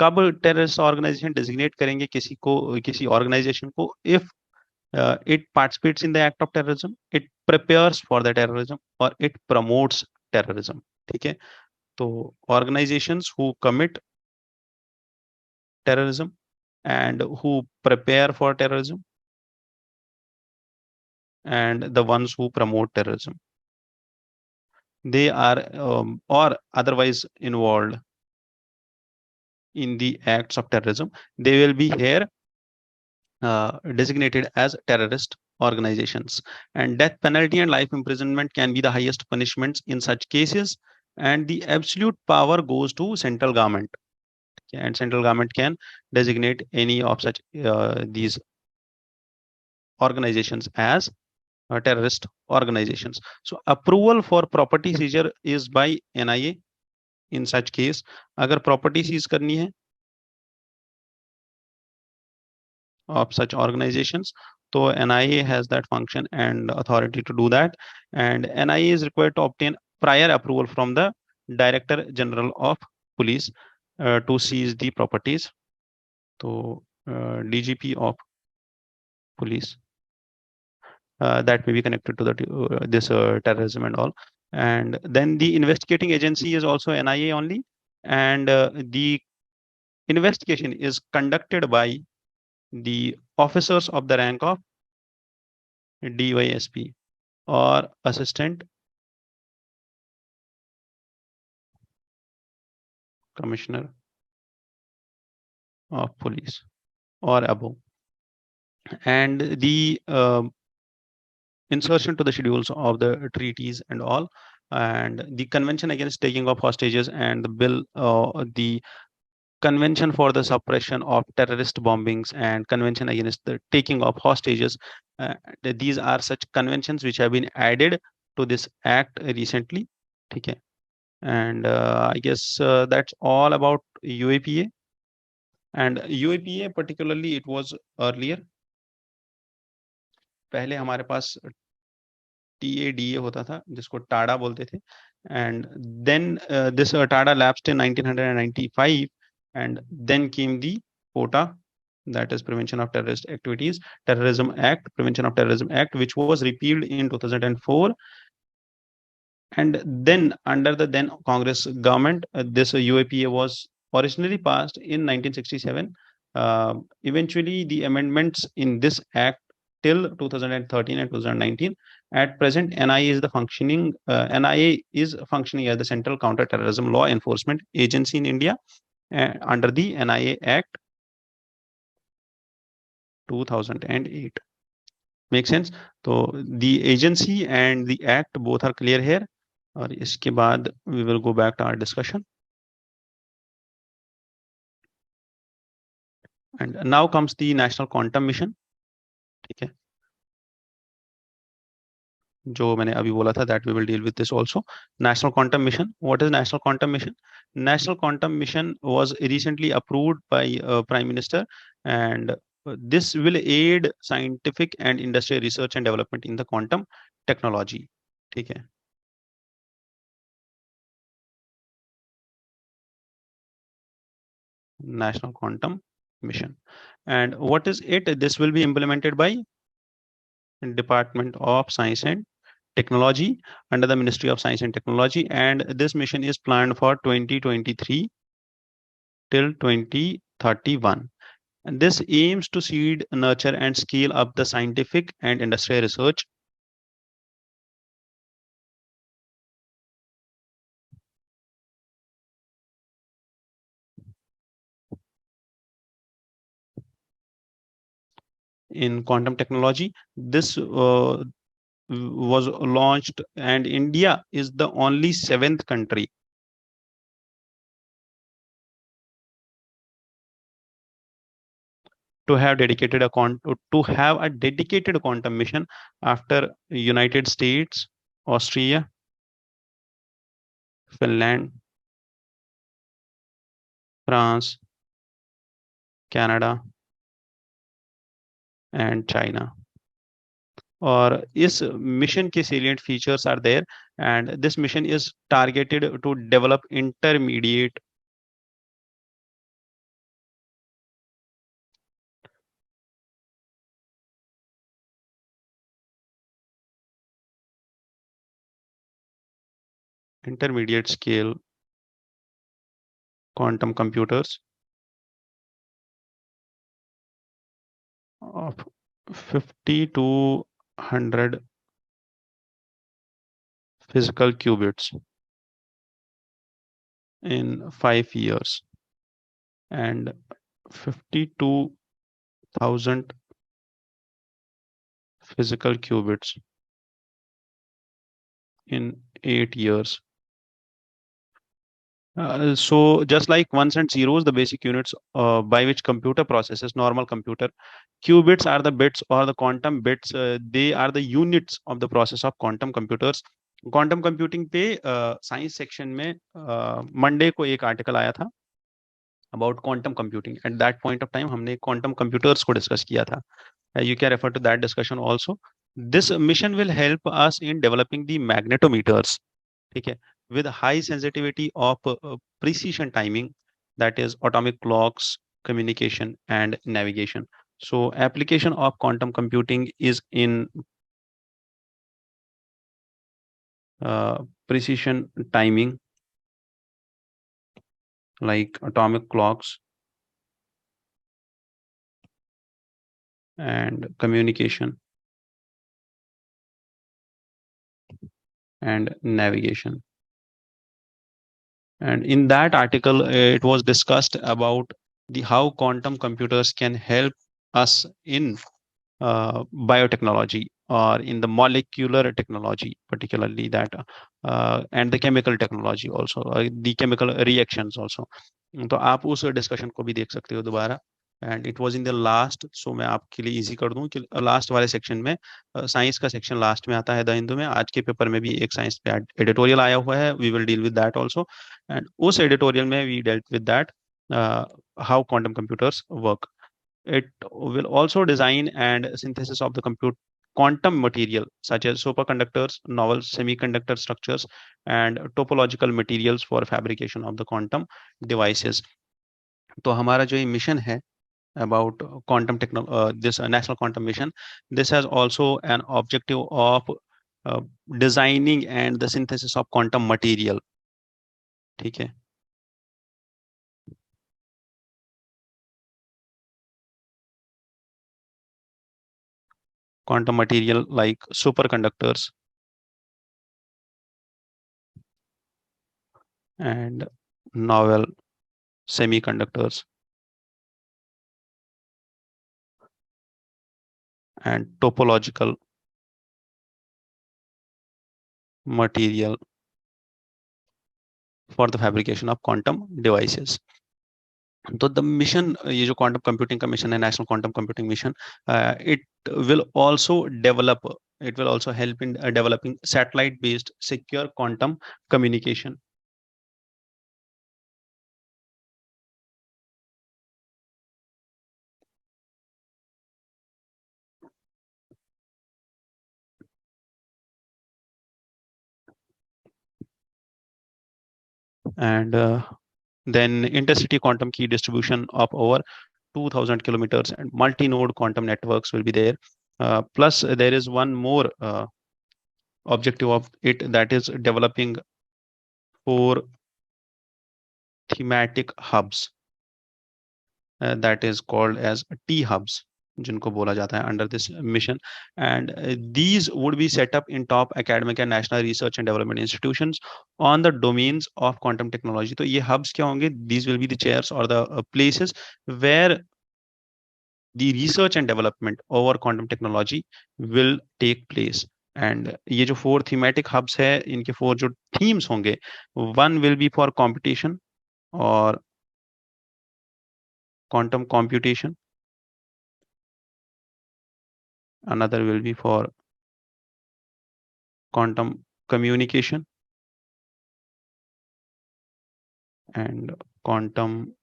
कब terrorist organisation designate करेंगे किसी को, किसी organisation को? If it participates in the act of terrorism, it prepares for the terrorism, or it promotes terrorism. ठीक है, तो organizations who commit terrorism and who prepare for terrorism and the ones who promote terrorism, they are or otherwise involved in the acts of terrorism, they will be here designated as terrorist organizations. And death penalty and life imprisonment can be the highest punishments in such cases, and the absolute power goes to central government, and central government can designate any of such these organizations as terrorist organizations. So approval for property seizure is by NIA in such case. अगर property seize करनी है of such organizations, so NIA has that function and authority to do that, and NIA is required to obtain prior approval from the Director General of Police to seize the properties. So DGP of Police that may be connected to the this terrorism and all. And then the investigating agency is also NIA only, and the investigation is conducted by the officers of the rank of DYSP or Assistant Commissioner of Police or above. And the insertion to the schedules of the treaties and all, and the Convention Against Taking of Hostages, and the bill, the Convention for the Suppression of Terrorist Bombings, and Convention Against the Taking of Hostages. These are such conventions which have been added to this act recently. Okay. And I guess that's all about UAPA. And UAPA particularly, it was earlier. पहले हमारे पास TADA होता था, जिसको टाडा बोलते थे, and then this TADA lapsed in 1995, and then came the POTA, that is Prevention of Terrorist Activities, Terrorism Act, Prevention of Terrorism Act, which was repealed in 2004. And then under the then Congress government, this UAPA was originally passed in 1967. Eventually, the amendments in this act till 2013 and 2019. At present, NIA is functioning as the Central Counter-Terrorism Law Enforcement Agency in India under the NIA Act 2008. Make sense? So the agency and the act both are clear here. और इसके बाद we will go back to our discussion. And now comes the National Quantum Mission. ठीक है, जो मैंने अभी बोला था, that we will deal with this also. National Quantum Mission. What is National Quantum Mission? National Quantum Mission was recently approved by Prime Minister, and this will aid scientific and industrial research and development in the quantum technology. ठीक है, National Quantum Mission. And what is it? This will be implemented by Department of Science and Technology under the Ministry of Science and Technology, and this mission is planned for 2023 till 2031. And this aims to seed, nurture, and scale up the scientific and industrial research in quantum technology. This was launched, and India is the only 7th country to have dedicated a dedicated quantum mission after United States, Austria, Finland, France, Canada, and China. और इस mission के salient features are there, and this mission is targeted to develop intermediate scale quantum computers of 50 to 100 physical qubits in 5 years, and 52,000 physical qubits in 8 years. So just like ones and zeros, the basic units by which computer processes, normal computer, qubits are the bits, or the quantum bits, they are the units of the process of quantum computers. Quantum computing पे science section में Monday को एक article आया था about quantum computing. At that point of time हमने quantum computers को discuss किया था. You can refer to that discussion also. This mission will help us in developing the magnetometers, ठीक है, with high sensitivity of precision timing, that is atomic clocks, communication, and navigation. So application of quantum computing is in precision timing, like atomic clocks and communication and navigation. And in that article, it was discussed about how quantum computers can help us in biotechnology, or in the molecular technology, particularly that, and the chemical technology also, the chemical reactions also. तो आप उस discussion को भी देख सकते हो दोबारा. And it was in the last, so मैं आपके लिए इजी कर दूं कि लास्ट वाले सेक्शन में, साइंस का सेक्शन लास्ट में आता है द हिंदू में. आज के पेपर में भी एक साइंस पे एडिटोरियल आया हुआ है, we will deal with that also. And उस एडिटोरियल में we dealt with that how quantum computers work. It will also design and synthesis of the quantum material such as superconductors, novel semiconductor structures, and topological materials for fabrication of the quantum devices. तो हमारा जो ये mission है about quantum technology, this national quantum mission, this has also an objective of uh, designing and the synthesis of quantum material. ठीक है. Quantum material like superconductors and novel semiconductors and topological material for the fabrication of quantum devices. तो the mission, ये जो quantum computing का mission है, national quantum computing mission, it will also develop, it will also help in developing satellite based secure quantum communication. And then intercity quantum key distribution of over 2000 kilometers and multi-node quantum networks will be there. Plus there is one more objective of it, that is developing 4 thematic hubs, that is called as T hubs, जिनको बोला जाता है under this mission, and these would be set up in top academic and national research and development institutions on the domains of quantum technology. तो ये hubs क्या होंगे? These will be the chairs or the places where the research and development over quantum technology will take place. And ये जो 4 thematic hubs है, इनके 4 जो themes होंगे, one will be for computation or quantum computation, another will be for quantum communication, and quantum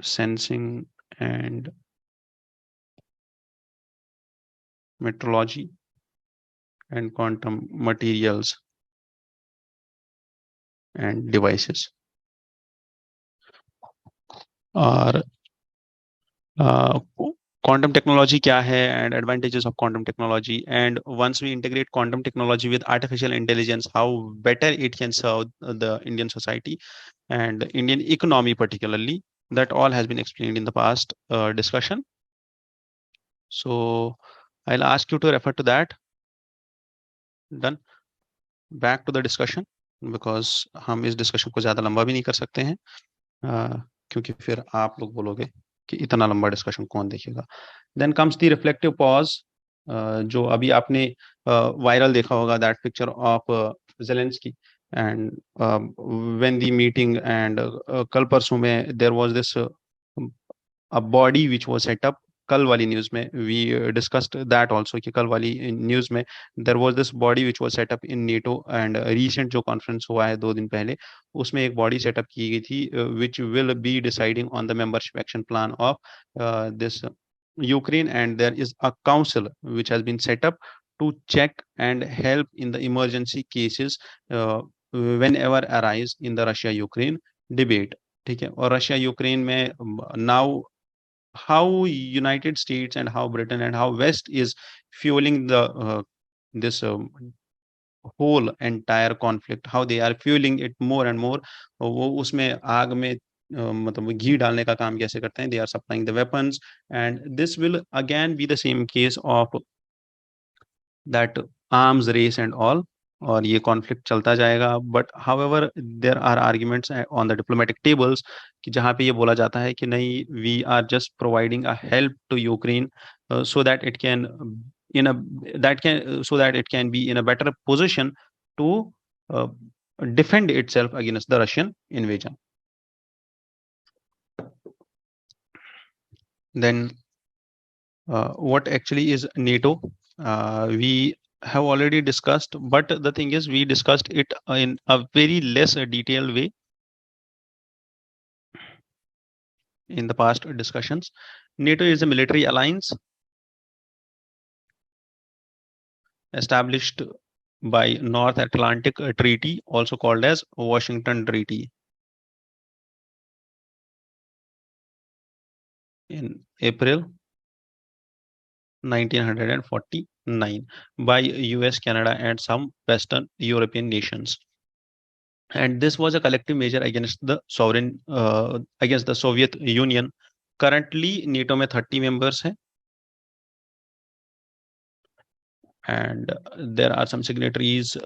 sensing and metrology, and quantum materials and devices. और quantum technology क्या है and advantages of quantum technology, and once we integrate quantum technology with artificial intelligence, how better it can serve the Indian society and Indian economy particularly, that all has been explained in the past discussion. So I'll ask you to refer to that. Done. Back to the discussion, because हम इस discussion को ज्यादा लंबा भी नहीं कर सकते हैं, क्योंकि फिर आप लोग बोलोगे कि इतना लंबा डिस्कशन कौन देखेगा. Then comes the reflective pause, जो अभी आपने वायरल देखा होगा, that picture of Zelensky and when the meeting, and कल परसों में there was this a body which was set up. कल वाली न्यूज में we discussed that also कि कल वाली न्यूज में there was this body which was set up in NATO, and recent जो कॉन्फ्रेंस हुआ है 2 दिन पहले, उसमें एक बॉडी सेटअप की गई थी which will be deciding on the membership action plan of this Ukraine, and there is a council which has been set up to check and help in the emergency cases whenever arise in the Russia Ukraine debate. ठीक है. और Russia Ukraine में now how United States and how Britain and how West is fueling the this whole entire conflict, how they are fueling it more and more. वो उसमें आग में मतलब घी डालने का काम कैसे करते हैं? They are supplying the weapons, and this will again be the same case of that arms race and all, और ये कॉन्फ्लिक्ट चलता जाएगा. But however there are arguments on the diplomatic tables कि जहाँ पे ये बोला जाता है कि नहीं, we are just providing a help to Ukraine so that it can in a so that it can be in a better position to uh, defend itself against the Russian invasion. Then what actually is NATO? We have already discussed, but the thing is we discussed it in a very less detailed way in the past discussions. NATO is a military alliance established by North Atlantic Treaty, also called as Washington Treaty, in April 1949 by US, Canada, and some Western European nations. And this was a collective measure against the against the Soviet Union. Currently, NATO में 30 members हैं, and there are some signatories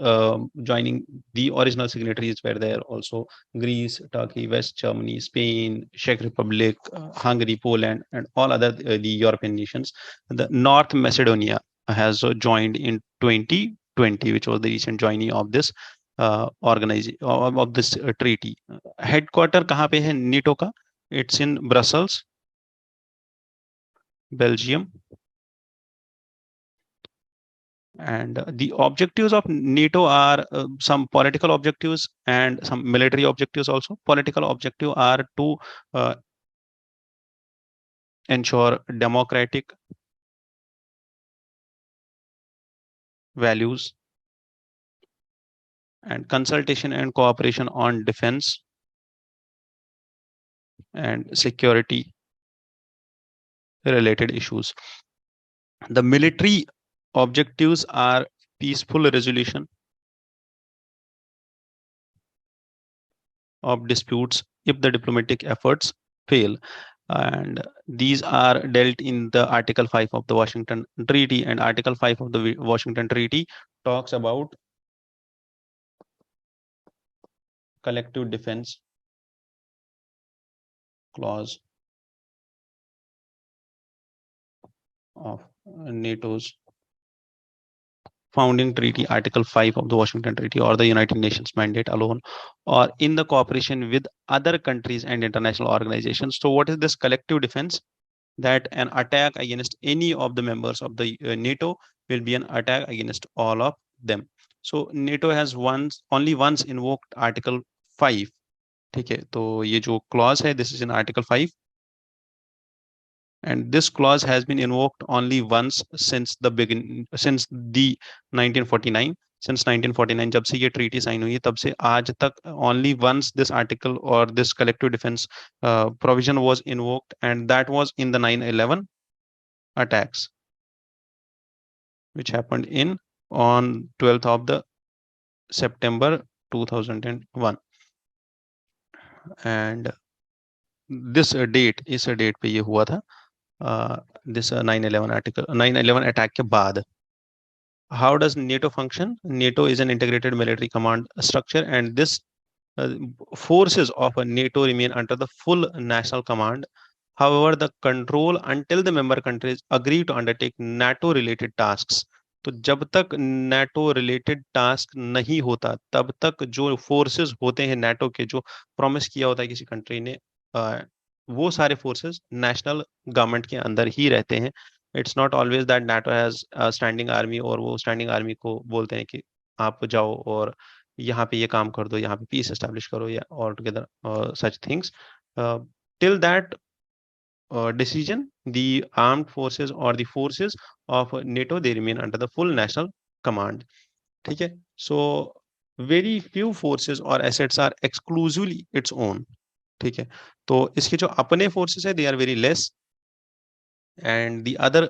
joining. The original signatories were there also: Greece, Turkey, West Germany, Spain, Czech Republic, Hungary, Poland, and all other the European nations. The North Macedonia has joined in 2020, which was the recent joining of this organization of this treaty. Headquarter कहाँ पे है NATO का? It's in Brussels, Belgium. And the objectives of NATO are some political objectives and some military objectives also. Political objective are to ensure democratic values and consultation and cooperation on defense and security related issues. The military objectives are peaceful resolution of disputes if the diplomatic efforts fail, and these are dealt in the Article 5 of the Washington Treaty. And Article 5 of the Washington Treaty talks about collective defense clause of NATO's founding treaty, Article 5 of the Washington Treaty, or the United Nations mandate alone, or in the cooperation with other countries and international organizations. So what is this collective defense? That an attack against any of the members of the NATO will be an attack against all of them. So NATO has only once invoked Article 5. ठीक है, तो ये जो clause है, this is in Article 5, and this clause has been invoked only once since the 1949. Since 1949, जब से ये treaty sign हुई है, तब से आज तक only once this article or this collective defense provision was invoked, and that was in the 9/11 attacks, which happened on 12th of the September 2001. And this date, इस date पे ये हुआ था, this 9/11 attack के बाद. How does NATO function? NATO is an integrated military command structure, and this forces of a NATO remain under the full national command. However, the control until the member countries agree to undertake NATO related tasks. तो जब तक NATO related task नहीं होता, तब तक जो forces होते हैं NATO के, जो promise किया होता है किसी country ने, वो सारे forces national government के अंदर ही रहते हैं. It's not always that NATO has a standing army और वो standing army को बोलते हैं कि आप जाओ और यहाँ पे ये काम कर दो, यहाँ पे peace establish करो, या all together such things. Till that decision, the armed forces or the forces of NATO, they remain under the full national command. ठीक है, so very few forces or assets are exclusively its own. ठीक है, तो इसके जो अपने forces है, they are very less, and the other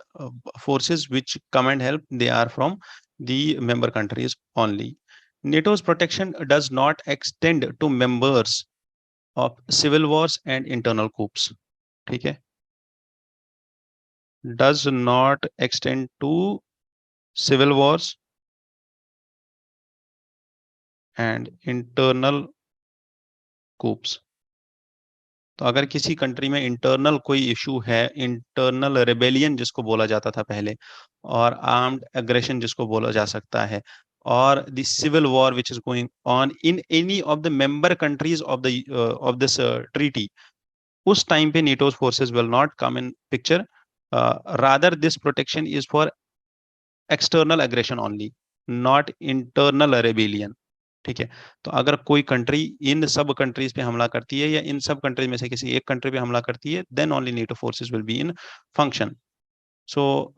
forces which come and help, they are from the member countries only. NATO's protection does not extend to members of civil wars and internal coups. ठीक है, does not extend to civil wars and internal coups. तो अगर किसी country में internal कोई issue है, internal rebellion जिसको बोला जाता था पहले, और आर्म्ड एग्रेशन जिसको बोला जा सकता है, और the civil war which is going on in any of the member countries of this treaty, उस टाइम पे NATO's forces will not come in picture. Rather this protection is for external aggression only, not internal rebellion. ठीक है, तो अगर कोई country in सब countries पे हमला करती है, या इन सब कंट्रीज में से किसी एक कंट्री पे हमला करती है, then only NATO forces will be in function. So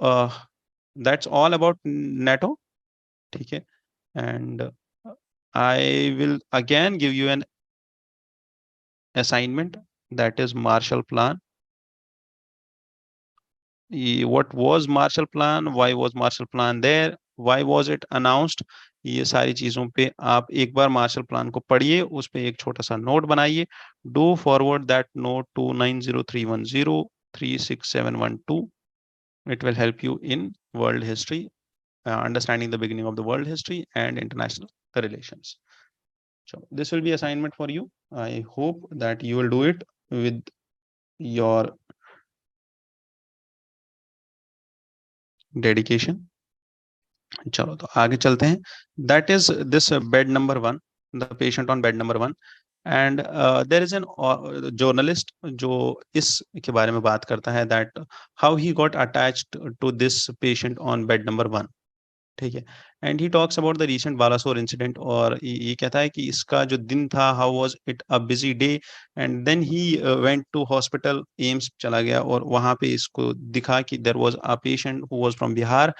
that's all about NATO. ठीक है, and I will again give you an assignment, that is Marshall Plan. What was Marshall Plan? Why was Marshall Plan there? Why was it announced? ये सारी चीजों पे आप एक बार Marshall plan को पढ़िए, उस पे एक छोटा सा नोट बनाइए. Do forward that note to 9031036712. It will help you in world history, understanding the beginning of the world history and international relations. So this will be assignment for you. I hope that you will do it with your dedication. चलो तो आगे चलते हैं. That is this bed number 1, the patient on bed number 1. And there is an journalist जो इस के बारे में बात करता है, that how he got attached to this patient on bed number 1. ठीक है, and he talks about the recent Balasore incident. और ये कहता है कि इसका जो दिन था, how was it a busy day. And then he went to hospital, AIIMS चला गया, और वहां पे इसको दिखा कि there was a patient who was from Bihar,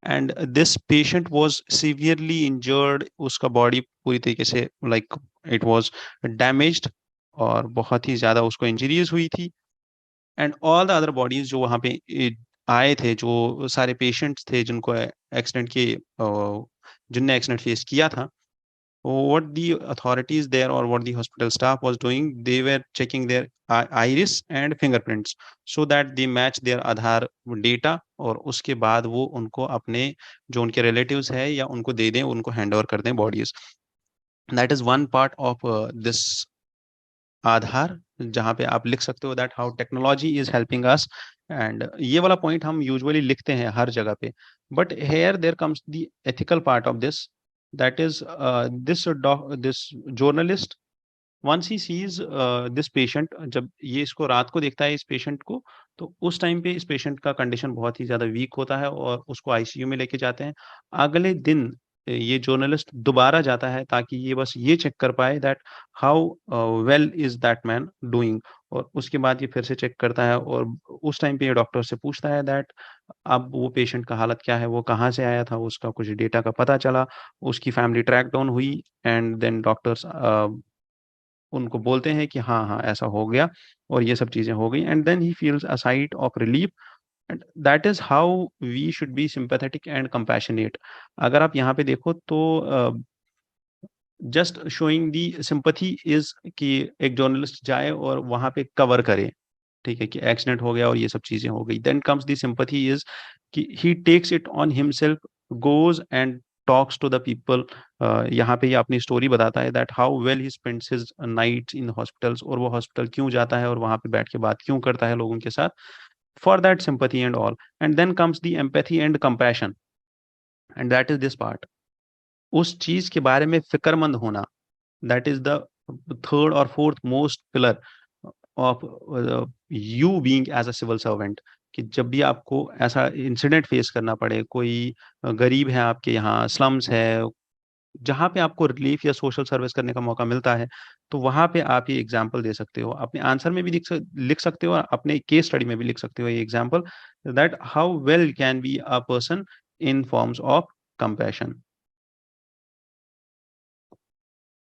and this patient was severely injured. उसका बॉडी पूरी तरीके से लाइक इट वाज डैमेज्ड, और बहुत ही ज्यादा उसको इंजरीज हुई थी. And all the other bodies जो वहां पे आए थे, जो सारे पेशेंट्स थे जिनको एक्सीडेंट के जिनने एक्सीडेंट फेस किया था, what the authorities there or what the hospital staff was doing, they were checking their iris and fingerprints so that they match their Aadhaar data, और उसके बाद वो उनको अपने जो उनके रिलेटिव्स है या उनको दे दें, उनको हैंड ओवर कर दें bodies. That is one part of this aadhaar, जहाँ पे आप लिख सकते हो that how technology is helping us. And ये वाला पॉइंट हम यूजुअली लिखते हैं हर जगह पे, but here there comes the ethical part of this. That is this journalist, once he sees this patient, जब ये इसको रात को देखता है इस पेशेंट को, तो उस टाइम पे इस पेशेंट का कंडीशन बहुत ही ज्यादा वीक होता है, और उसको आईसीयू में लेके जाते हैं. अगले दिन ये जर्नलिस्ट दोबारा जाता है ताकि ये बस ये चेक कर पाए that how well is that man doing. और उसके बाद ये फिर से चेक करता है, और उस टाइम पे ये डॉक्टर से पूछता है दैट अब वो पेशेंट का हालत क्या है, वो कहाँ से आया था, उसका कुछ डेटा का पता चला, उसकी फैमिली ट्रैक डाउन हुई. एंड देन डॉक्टर्स उनको बोलते हैं कि हाँ हाँ ऐसा हो गया, और ये सब चीजें हो गई. And then he feels a sight of relief. And that is how we should be sympathetic and compassionate. अगर आप यहाँ पे देखो तो just showing the sympathy is कि एक जर्नलिस्ट जाए और वहां पे कवर करे, ठीक है, कि एक्सीडेंट हो गया और ये सब चीजें हो गई. Then comes the sympathy is कि he takes it on himself, goes and talks to the people. यहाँ पे ये अपनी स्टोरी बताता है that how well he spends his nights in hospitals, और वो हॉस्पिटल क्यों जाता है और वहां पे बैठ के बात क्यों करता है लोगों के साथ, for that sympathy and all. And then comes the empathy and compassion, and that is this part. उस चीज के बारे में फिक्रमंद होना, दैट इज द थर्ड और fourth most pillar of you being as a civil servant. कि जब भी आपको ऐसा इंसिडेंट फेस करना पड़े, कोई गरीब है आपके यहाँ, स्लम्स है, जहाँ पे आपको रिलीफ या सोशल सर्विस करने का मौका मिलता है, तो वहां पे आप ये एग्जाम्पल दे सकते हो, अपने आंसर में भी लिख सकते हो, और अपने केस स्टडी में भी लिख सकते हो ये example, that how well can be a person in forms of compassion.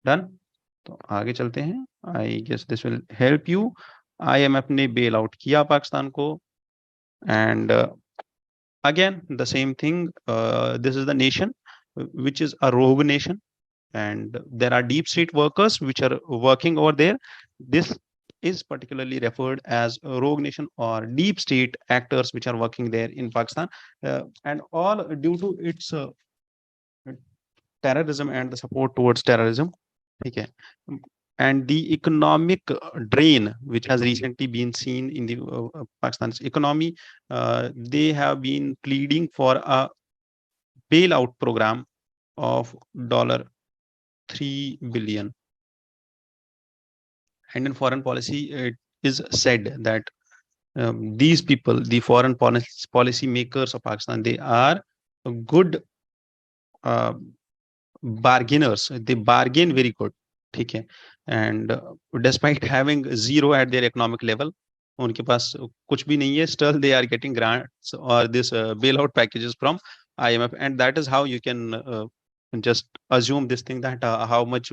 Done. तो आगे चलते हैं. I guess this will help you. IMF ने बेल आउट किया पाकिस्तान को, and again the same thing, this is the nation which is a rogue nation, and there are deep state workers which are working over there. This is particularly referred as a rogue nation or deep state actors which are working there in Pakistan, and all due to its terrorism and the support towards terrorism. Okay. And the economic drain which has recently been seen in the Pakistan's economy, they have been pleading for a bailout program of $3 billion. And in foreign policy, it is said that these people, the foreign policy makers of Pakistan, they are good uh, bargainers. They bargain very good. ठीक है. And despite having zero at their economic level, उनके पास कुछ भी नहीं है, still they are getting grants or this bailout packages from IMF, and that is how you can just assume this thing that how much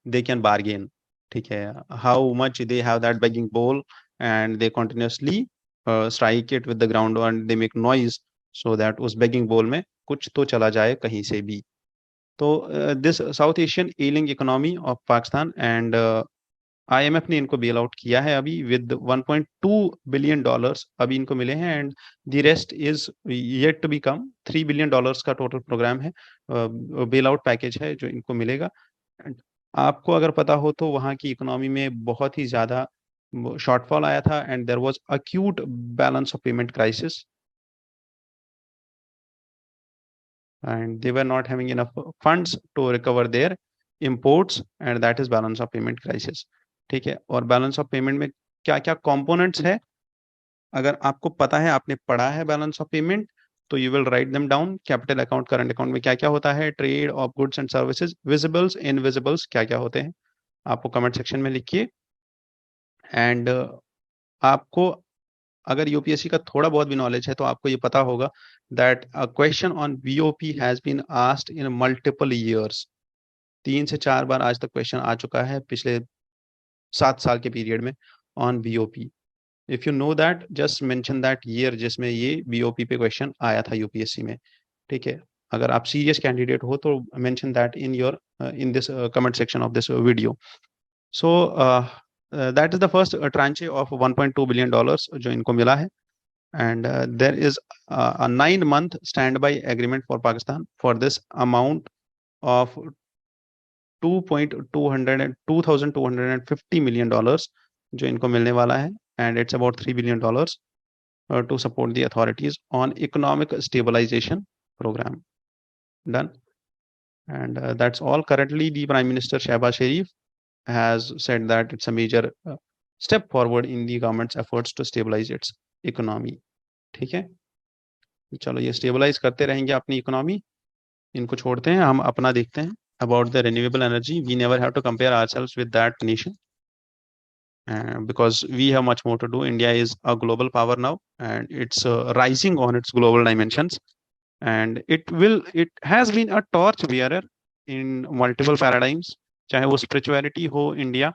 they can bargain. ठीक है, how much they have that begging bowl and they continuously strike it with the ground and they make noise so that उस begging bowl में कुछ तो चला जाए कहीं से भी. तो this South Asian ailing economy of Pakistan and IMF ने इनको बेल आउट किया है अभी विद 1.2 बिलियन डॉलर्स अभी इनको मिले हैं, and the rest is yet to be come. 3 billion dollars का टोटल प्रोग्राम है, बेल आउट पैकेज है जो इनको मिलेगा. And आपको अगर पता हो तो वहाँ की इकोनॉमी में बहुत ही ज्यादा शॉर्टफॉल आया था and there was acute balance of payment crisis and they were not having enough funds to recover their imports, and that is balance of payment crisis. ठीक है, और बैलेंस ऑफ पेमेंट में क्या क्या कंपोनेंट्स है, अगर आपको पता है, आपने पढ़ा है बैलेंस ऑफ पेमेंट, तो you will write them down. Capital account, current account में क्या क्या होता है, trade of goods and services, visibles invisibles क्या क्या होते हैं, आपको कमेंट सेक्शन में लिखिए. एंड आपको अगर यूपीएससी का थोड़ा बहुत भी नॉलेज है तो आपको ये पता होगा that a question on BOP has been asked in multiple years. 3 से 4 बार आज तक क्वेश्चन आ चुका है पिछले 7 साल के पीरियड में on BOP. If you know that, just mention that year जिसमें ये बीओपी पे क्वेश्चन आया था यूपीएससी में. ठीक है, अगर आप सीरियस कैंडिडेट हो तो mention that in your in this comment section of this video. So that is the first tranche of 1.2 billion dollars जो इनको मिला है. And there is a 9-month standby agreement for Pakistan for this amount of 2,250 million dollars जो इनको मिलने वाला है, and it's about 3 billion dollars to support the authorities on economic stabilization program. Done. And that's all. Currently the Prime Minister Shehbaz Sharif has said that it's a major step forward in the government's efforts to stabilize its economy. ठीक है, चलो ये stabilise करते रहेंगे अपनी economy, इनको छोड़ते हैं, हम अपना देखते हैं. About the renewable energy, we never have to compare ourselves with that nation because we have much more to do. India is a global power now and it's rising on its global dimensions, and it has been a torch bearer in multiple paradigms. चाहे वो spirituality हो India,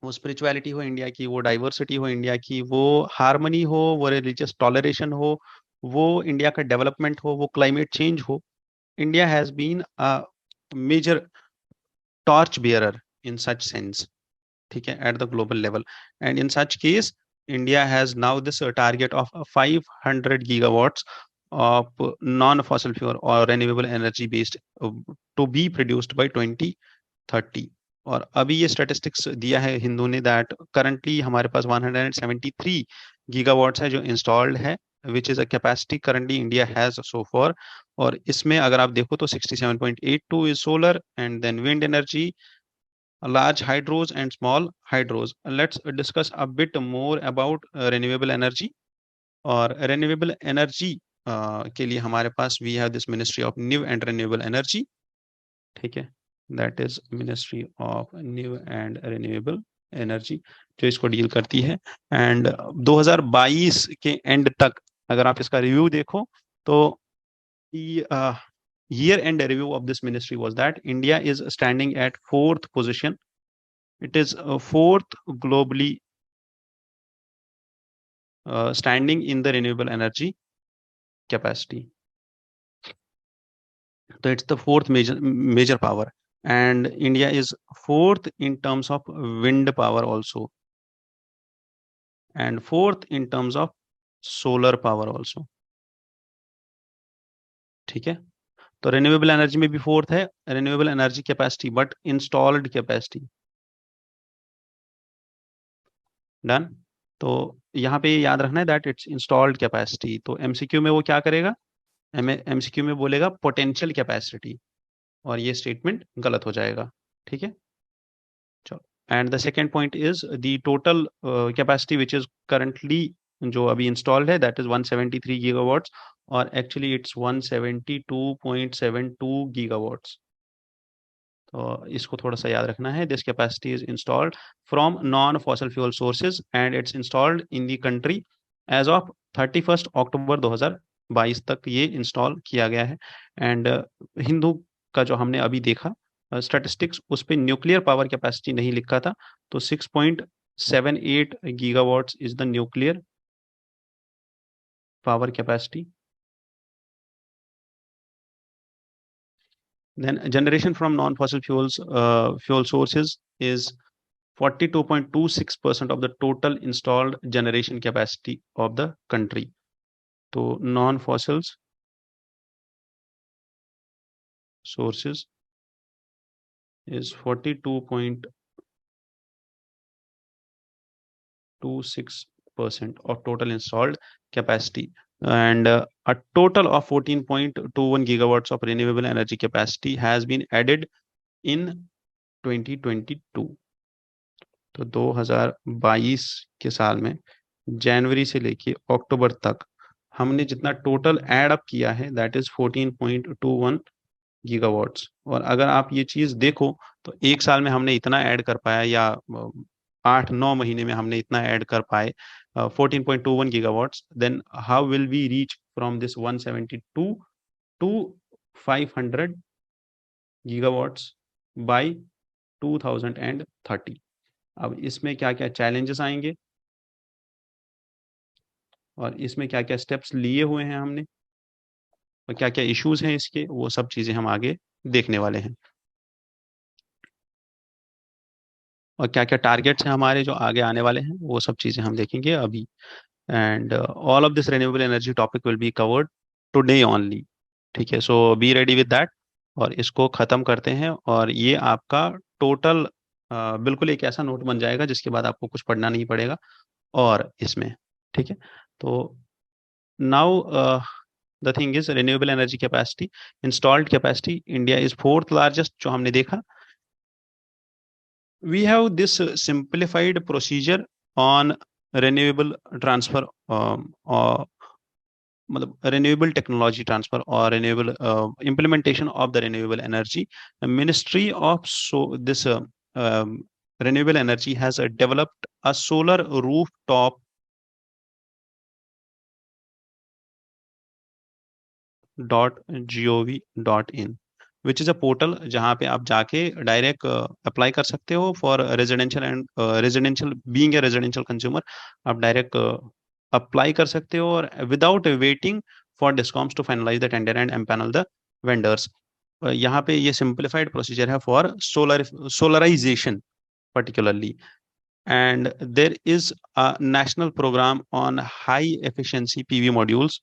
वो spirituality हो India की, वो diversity हो India की, वो हार्मनी हो, वो रिलीजियस टॉलरेशन हो, वो इंडिया का डेवलपमेंट हो, वो क्लाइमेट चेंज हो. India has been a major torch bearer in such sense. ठीक है, at the global level. And in such case India has now this target of 500 gigawatts of non-fossil fuel or renewable energy based to be produced by 2030. और अभी ये statistics दिया है हिंदू ने that currently हमारे पास 173 gigawatts है जो इंस्टॉल्ड है, which is a capacity currently India has so far. और इसमें अगर आप देखो तो 67.82 is solar and then wind energy, large hydros and small hydros. Let's discuss a bit more about renewable energy. और renewable energy के लिए हमारे पास we have this ministry of new and renewable energy. ठीक है, that is ministry of new and renewable energy जो इसको deal करती है. एंड 2022 के एंड तक अगर आप इसका रिव्यू देखो तो year end review of this ministry was that India is standing at 4th position. It is 4th globally standing in the renewable energy capacity. So it's the 4th major power, and India is 4th in terms of wind power also, and 4th in terms of solar power also. ठीक है, तो renewable energy में भी 4th है, renewable energy capacity, but installed capacity. Done. तो यहाँ पे याद रखना है दैट इट्स इंस्टॉल्ड कैपेसिटी. तो एमसीक्यू में वो क्या करेगा, एमसीक्यू में बोलेगा पोटेंशियल कैपेसिटी, और ये स्टेटमेंट गलत हो जाएगा. ठीक है, चलो. And the second point is the total capacity which is currently जो अभी इंस्टॉल्ड है दैट इज 173 गीगावाट्स, और एक्चुअली इट्स 172.72 गीगावाट्स. तो इसको थोड़ा सा याद रखना है. This capacity is installed from non fossil fuel sources and it's installed in the country as of 31 October 2023. 2022 तक ये इंस्टॉल किया गया है। एंड हिंदू का जो हमने अभी देखा स्टैटिस्टिक्स, उस पे न्यूक्लियर पावर कैपेसिटी नहीं लिखा था, तो 6.78 gigawatts is the nuclear power capacity. Then generation from non-fossil fuel sources is 42.26% of the total installed generation capacity of the country. तो non-fossils sources is 42.26% of total installed capacity, and a total of 14.21 gigawatts of renewable energy capacity has been added in 2022। तो 2022 के साल में जनवरी से लेके अक्टूबर तक हमने जितना टोटल एड अप किया है दैट इज 14.21 गीगावाट्स। और अगर आप ये चीज देखो तो एक साल में हमने इतना ऐड कर पाया, या 8-9 महीने में हमने इतना ऐड कर पाए 14.21 gigawatts, then how will we reach from this 172 to 500 gigawatts by 2030। अब इसमें क्या क्या चैलेंजेस आएंगे और इसमें क्या क्या स्टेप्स लिए हुए हैं हमने और क्या क्या इश्यूज हैं इसके, वो सब चीजें हम आगे देखने वाले हैं। और क्या क्या टारगेट्स हैं हमारे जो आगे आने वाले हैं, वो सब चीजें हम देखेंगे अभी। And all of this renewable energy topic will be covered today only. ठीक है, सो बी रेडी विद दैट। और इसको खत्म करते हैं, और ये आपका टोटल बिल्कुल एक ऐसा नोट बन जाएगा जिसके बाद आपको कुछ पढ़ना नहीं पड़ेगा और इसमें। ठीक है, तो now the thing is renewable energy capacity, installed capacity, India is fourth largest जो हमने देखा। We have this simplified procedure on renewable transfer, or मतलब renewable technology transfer or renewable implementation of the renewable energy. The Ministry of this renewable energy has developed a solar rooftop .gov.in which is a portal जहाँ पे आप जाके direct apply कर सकते हो for residential and residential, being a residential consumer आप direct apply कर सकते हो और without waiting for discoms to finalise the tender and empanel the vendors. यहाँ पे ये सिंप्लीफाइड प्रोसीजर है for solarisation particularly, and there is a national program on high efficiency PV modules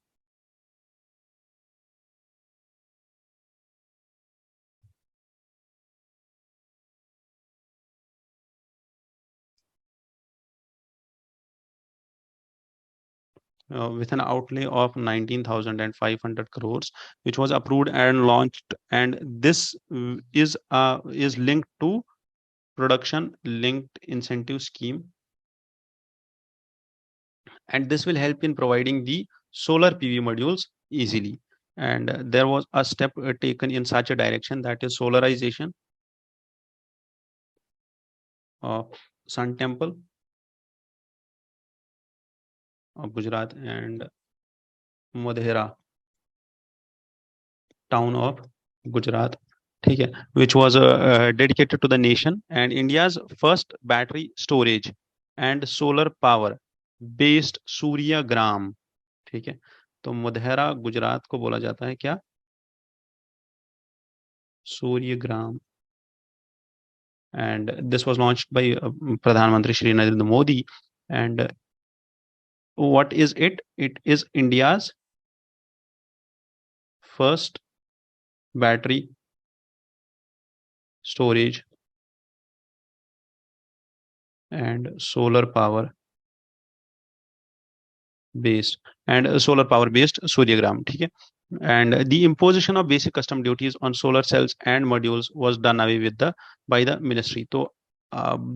with an outlay of 19,500 crores, which was approved and launched. And this is linked to production linked incentive scheme. And this will help in providing the solar PV modules easily. And there was a step taken in such a direction, that is solarization of Sun Temple of Gujarat and Modhera town of Gujarat. ठीक है, which was dedicated to the nation and India's first battery storage and solar power based सूर्यग्राम। ठीक है, तो मुधेरा गुजरात को बोला जाता है क्या, सूर्यग्राम। and this was launched by Pradhan Mantri Shri Narendra Modi. And what is it? It is India's first battery storage and solar power based Suryagram। ठीक है, and the imposition of basic custom duties on solar cells and modules was done away with by the ministry। तो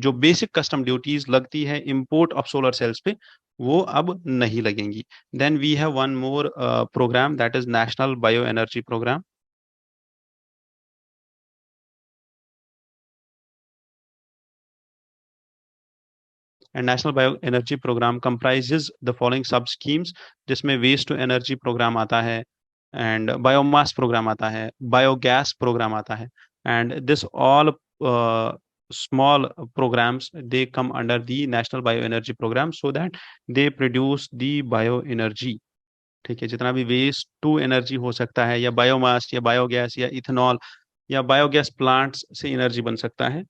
जो basic custom duties लगती है import of solar cells पे, वो अब नहीं लगेंगी। Then we have one more programme, that is national bio energy programme. And national bio energy programme comprises the following sub schemes, जिसमें वेस्ट टू एनर्जी प्रोग्राम आता है, एंड बायोमास प्रोग्राम आता है, बायोगैस प्रोग्राम आता है, and this all small programs they come under the national bioenergy program so that they produce the bioenergy. ठीक है, जितना भी वेस्ट टू एनर्जी हो सकता है, या बायोमास या बायोगैस या इथेनॉल या बायोगैस प्लांट्स से एनर्जी बन सकता है,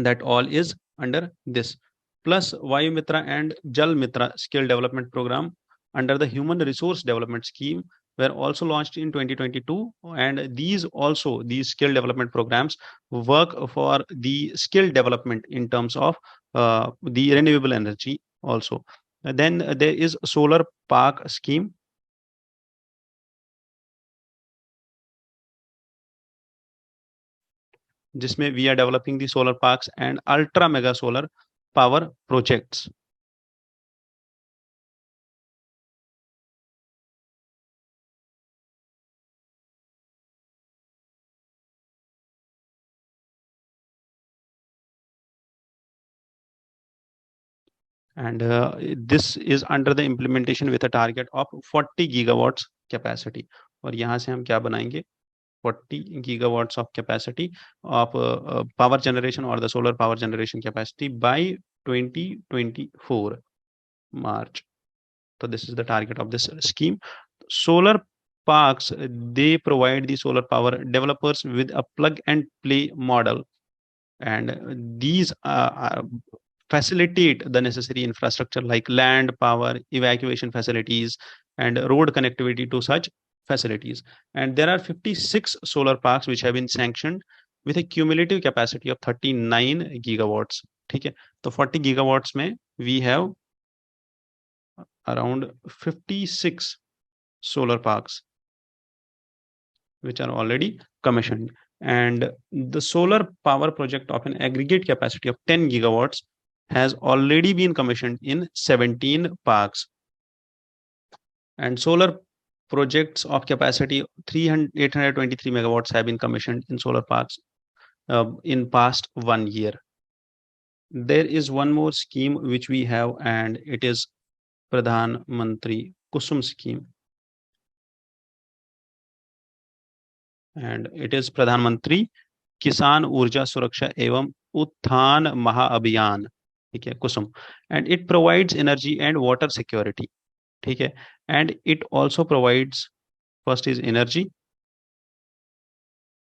that all is under this. Plus Vayu Mitra and Jal Mitra skill development program under the human resource development scheme were also launched in 2022, and these skill development programs work for the skill development in terms of the renewable energy also. Then there is solar park scheme, जिसमें we are developing the solar parks and ultra mega solar power projects. And this is under the implementation with a target of 40 gigawatts capacity. और यहाँ से हम क्या बनाएंगे, 40 gigawatts of capacity of power generation or the solar power generation capacity by 2024 March. So this is the target of this scheme. Solar parks, they provide the solar power developers with a plug and play model, and these facilitate the necessary infrastructure like land, power, evacuation facilities, and road connectivity to such facilities. And there are 56 solar parks which have been sanctioned with a cumulative capacity of 39 gigawatts. ठीक है, तो 40 gigawatts में we have around 56 solar parks which are already commissioned. And the solar power project of an aggregate capacity of 10 gigawatts has already been commissioned in 17 parks. And solar projects of capacity 823 megawatts have been commissioned in solar parks in past 1 year. There is one more scheme which we have, and it is Pradhan Mantri Kusum scheme. And it is Pradhan Mantri किसान ऊर्जा सुरक्षा एवं उत्थान महाअभियान, ठीक है, Kusum. And it provides energy and water security. ठीक है, and it also provides, first is energy,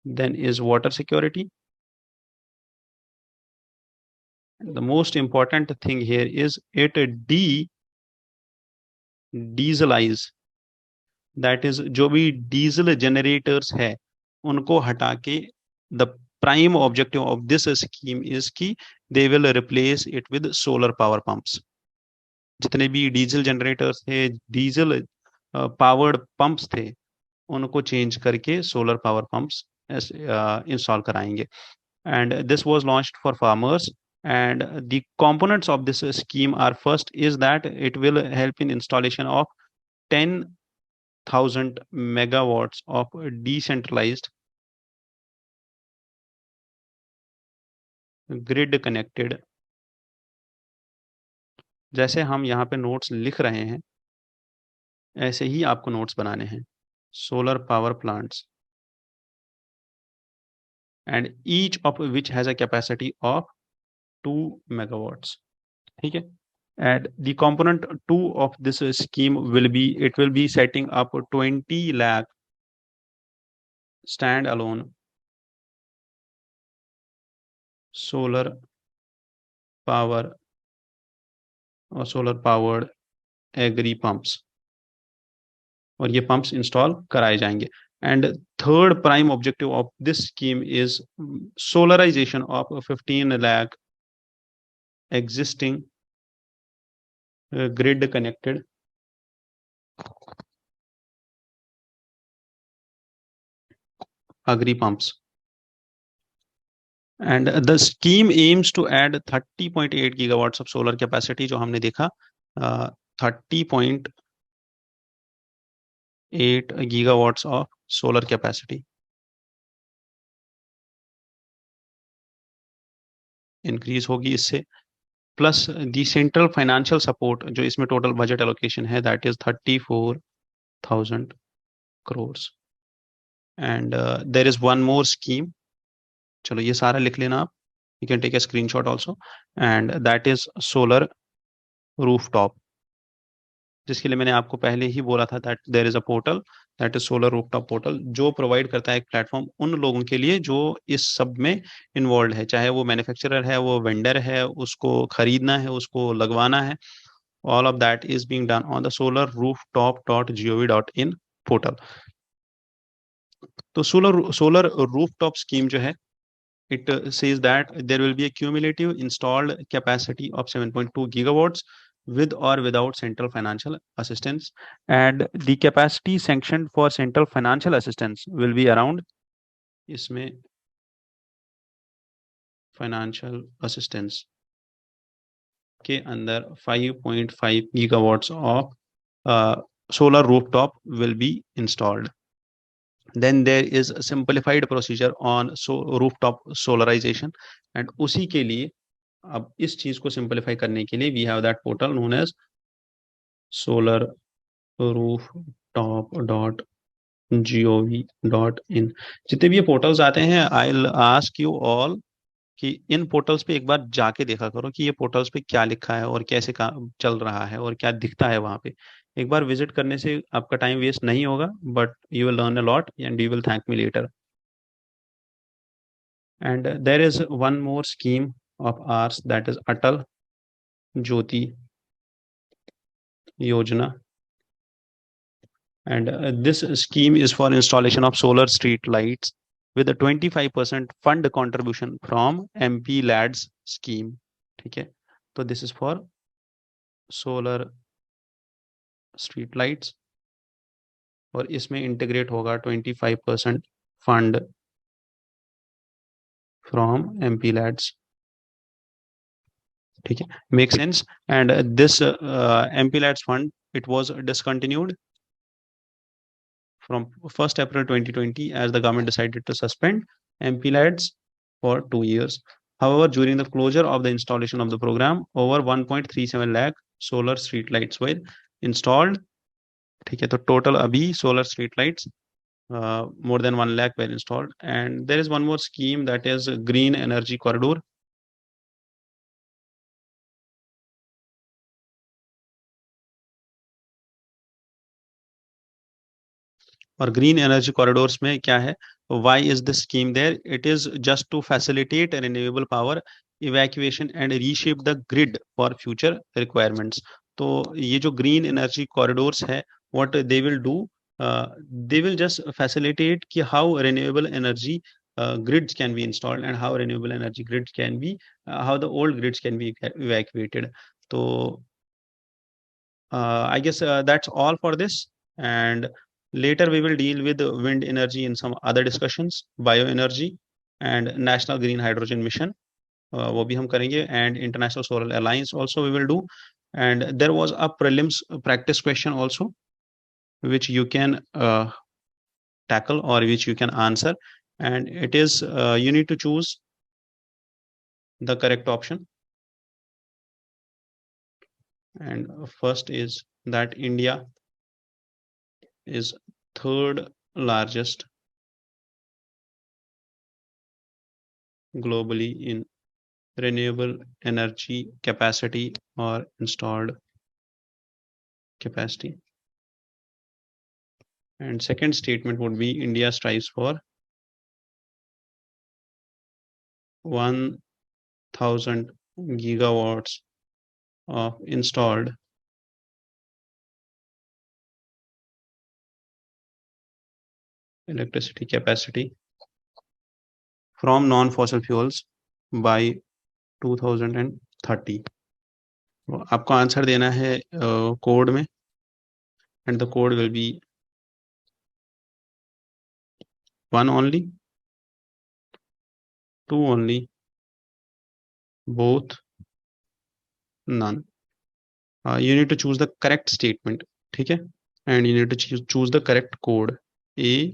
then is water security. The most important thing here is it dieselize, that is जो भी डीजल जनरेटर्स है उनको हटा के, the prime objective of this scheme is कि they will replace it with solar power pumps. जितने भी diesel generators थे, डीजल पावर्ड पंप्स थे, उनको चेंज करके सोलर पावर पंप्स इंस्टॉल कराएंगे. And this was launched for farmers, and the components of this scheme are, first is that it will help in installation of 10,000 megawatts of decentralized grid connected. जैसे हम यहाँ पे notes लिख रहे हैं ऐसे ही आपको नोट्स बनाने हैं. Solar power plants, and each of which has a capacity of 2 megawatts. ठीक है, and the component 2 of this scheme will be, it will be setting up 20 lakh stand-alone solar power or solar powered agri pumps, और ये pumps install कराए जाएंगे. And third prime objective of this scheme is solarization of 15 lakh existing grid connected agri pumps. And the scheme aims to add 30.8 gigawatts of solar capacity, जो हमने देखा 30.8 gigawatts of solar capacity increase होगी इससे. Plus the central financial support जो इसमें total budget allocation है that is 34,000 crores and there is one more scheme. चलो ये सारा लिख लेना आप. You can take a screenshot also and that is solar rooftop, जिसके लिए मैंने आपको पहले ही बोला था that there is a portal that is solar rooftop portal, जो प्रोवाइड करता है एक प्लेटफॉर्म उन लोगों के लिए जो इस सब में इन्वॉल्व है, चाहे वो मैन्युफैक्चरर है, वो वेंडर है, उसको खरीदना है, उसको लगवाना है. All of that is being done on the solarrooftop.gov.in portal. तो सोलर रूफटॉप स्कीम जो है, it says that there will be a cumulative installed capacity of 7.2 gigawatts with or without central financial assistance, and the capacity sanctioned for central financial assistance will be around, इसमें financial assistance के अंदर 5.5 gigawatts of solar rooftop will be installed. Then there is a simplified procedure on rooftop solarization, and उसी के लिए अब इस चीज को सिंपलीफाई करने के लिए we have that portal known as solarrooftop.gov.in. जितने भी ये पोर्टल्स आते हैं, I will ask you all कि इन पोर्टल्स पे एक बार जाके देखा करो कि ये पोर्टल्स पे क्या लिखा है और कैसे काम चल रहा है और क्या दिखता है वहां पे. एक बार विजिट करने से आपका टाइम वेस्ट नहीं होगा, but you will learn a lot and you will thank me later. And there is one more scheme of ours that is Atal Jyoti Yojana, and this scheme is for installation of solar street lights with a 25% fund contribution from MP lads scheme. ठीक है, तो this is for solar street lights और इसमें integrate होगा 25% fund from MP lads. ठीक है, make sense. And this MP lads fund, it was discontinued from 1st April 2020 as the government decided to suspend MP lads for 2 years. However, during the closure of the installation of the program, over 1.37 lakh solar street lights were installed. ठीक है, तो total अभी solar street lights more than 1 lakh were installed. And there is one more scheme that is green energy corridor. और green energy corridors में क्या है, why is this scheme there? It is just to facilitate renewable power evacuation and reshape the grid for future requirements. तो ये जो green energy corridors है, what they will do, they will just facilitate कि how renewable energy grids can be installed and how renewable energy grids can be how the old grids can be evacuated. So I guess that's all for this, and later we will deal with wind energy in some other discussions, bioenergy and national green hydrogen mission. वो भी हम करेंगे, and international solar alliance also we will do. And there was a prelims practice question also which you can tackle or which you can answer, and it is you need to choose the correct option. And first is that India is third largest globally in renewable energy capacity or installed capacity. And second statement would be India strives for 1,000 gigawatts of installed electricity capacity from non-fossil fuels by 2030. आपको answer देना है code में, and the code will be one only, two only, both, none. You need to choose the correct statement. ठीक है, and you need to choose the correct code A,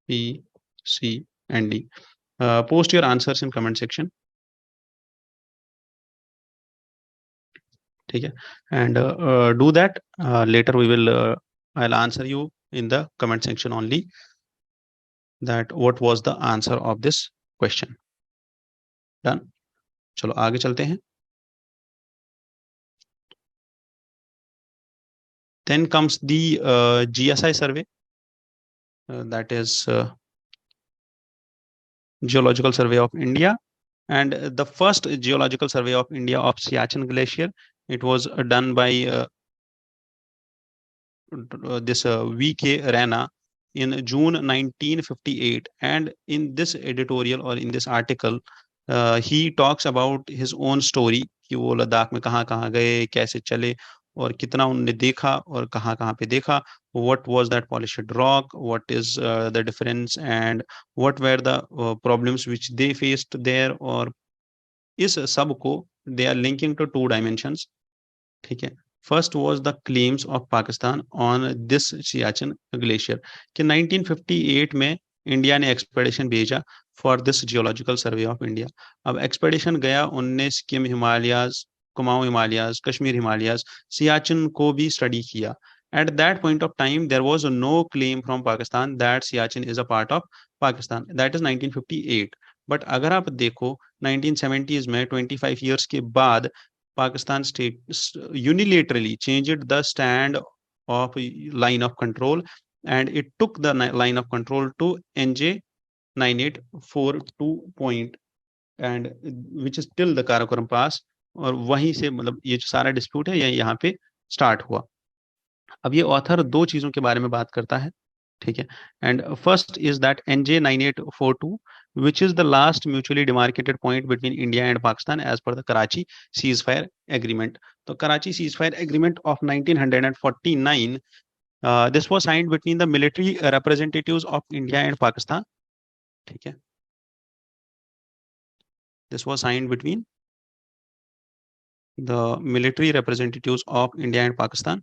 B, C and D. Post your answers in comment section. ठीक है, and do that. Later we will I'll answer you in the comment section only that what was the answer of this question. Done. चलो आगे चलते हैं. Then comes the GSI survey, that is Geological Survey of India, and the first Geological Survey of India of Siachen Glacier. It was done by this V.K. Rana in June 1958, and in this editorial or in this article he talks about his own story कि वो लद्दाख में कहाँ कहाँ गए, कैसे चले और कितना उनने देखा और कहाँ कहाँ पे देखा, what was that polished rock, what is the difference and what were the problems which they faced there, और इस सब को they are linking to two dimensions. ठीक है. First was the claims of Pakistan on this Siachen glacier कि 1958 में India ने expedition भेजा for this geological survey of India. अब एक्सपेडिशन गया, उनने सिक्किम हिमालयाज, कुमाऊं हिमालयाज, कश्मीर हिमालयाज, सियाचिन को भी स्टडी किया. At that point of time, there was no claim from Pakistan that Siachen is a part of Pakistan. That is 1958. But अगर आप देखो 1970s में 25 years के बाद Pakistan state unilaterally changed the stand of line of control, and it took the line of control to NJ 9842 point, and which is till the Karakoram Pass. और वहीं से मतलब ये जो सारा डिस्प्यूट है ये यहाँ पे स्टार्ट हुआ. अब ये ऑथर दो चीजों के बारे में बात करता है. ठीक है. And first is that NJ 9842 which is the last mutually demarcated point between India and Pakistan as per the Karachi ceasefire agreement. So Karachi ceasefire agreement of 1949, this was signed between the military representatives of India and Pakistan. ठीक है. This was signed between the military representatives of India and Pakistan.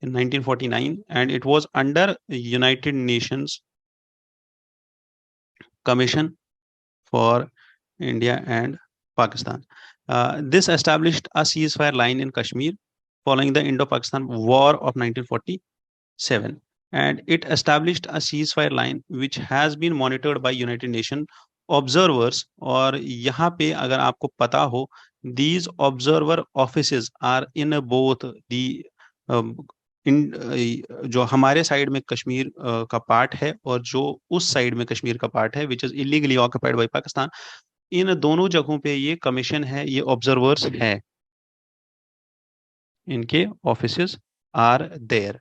In 1949, and it was under United Nations Commission for India and Pakistan. This established a ceasefire line in Kashmir following the Indo-Pakistan War of 1947, and it established a ceasefire line which has been monitored by United Nations observers. और यहाँ पे अगर आपको पता हो, these observer offices are in both the जो हमारे side में कश्मीर का पार्ट है और जो उस साइड में कश्मीर का पार्ट है which is illegally occupied by Pakistan, इन दोनों जगहों पे ये कमीशन है, ये ऑब्जर्वर्स है, इनके offices are there.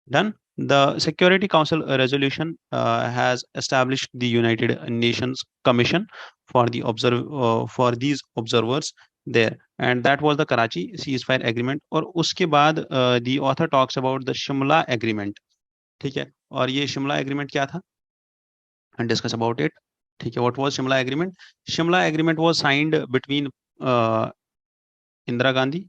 Done. The Security Council resolution has established the United Nations Commission for these observers there, and that was the Karachi ceasefire agreement. और उसके बाद the author talks about the Shimla agreement. ठीक है. और ये Shimla agreement क्या था, and discuss about it. ठीक है. What was Shimla agreement? Shimla agreement was signed between Indira Gandhi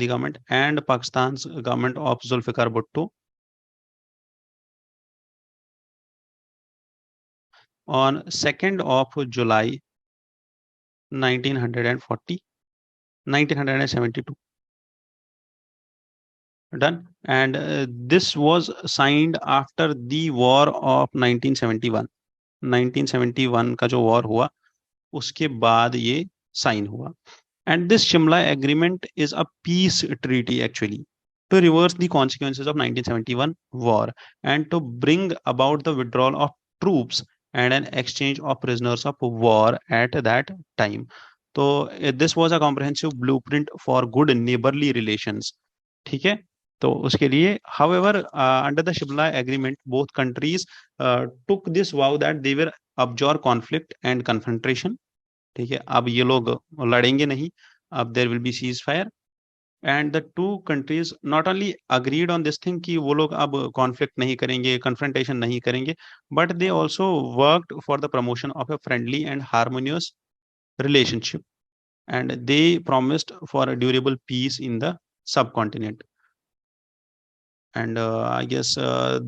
government and Pakistan's government of Zulfikar Bhutto on 2nd of July 1972. Done. And this was signed after the war of 1971. 1971 का जो war हुआ उसके बाद ये sign हुआ. And this Shimla agreement is a peace treaty actually to reverse the consequences of 1971 war and to bring about the withdrawal of troops and an exchange of prisoners of war at that time. So this was a comprehensive blueprint for good neighborly relations. ठीक है. तो उसके लिए however under the Shimla agreement both countries took this vow that they will abjure conflict and confrontation. ठीक है. अब ये लोग लड़ेंगे नहीं, अब there will be ceasefire, and the two countries not only agreed on this thing कि वो लोग अब कॉन्फ्लिक्ट नहीं करेंगे, कन्फ्रंटेशन नहीं करेंगे, but they also worked for the promotion of a friendly and harmonious relationship, and they promised for a durable peace in the subcontinent. And I guess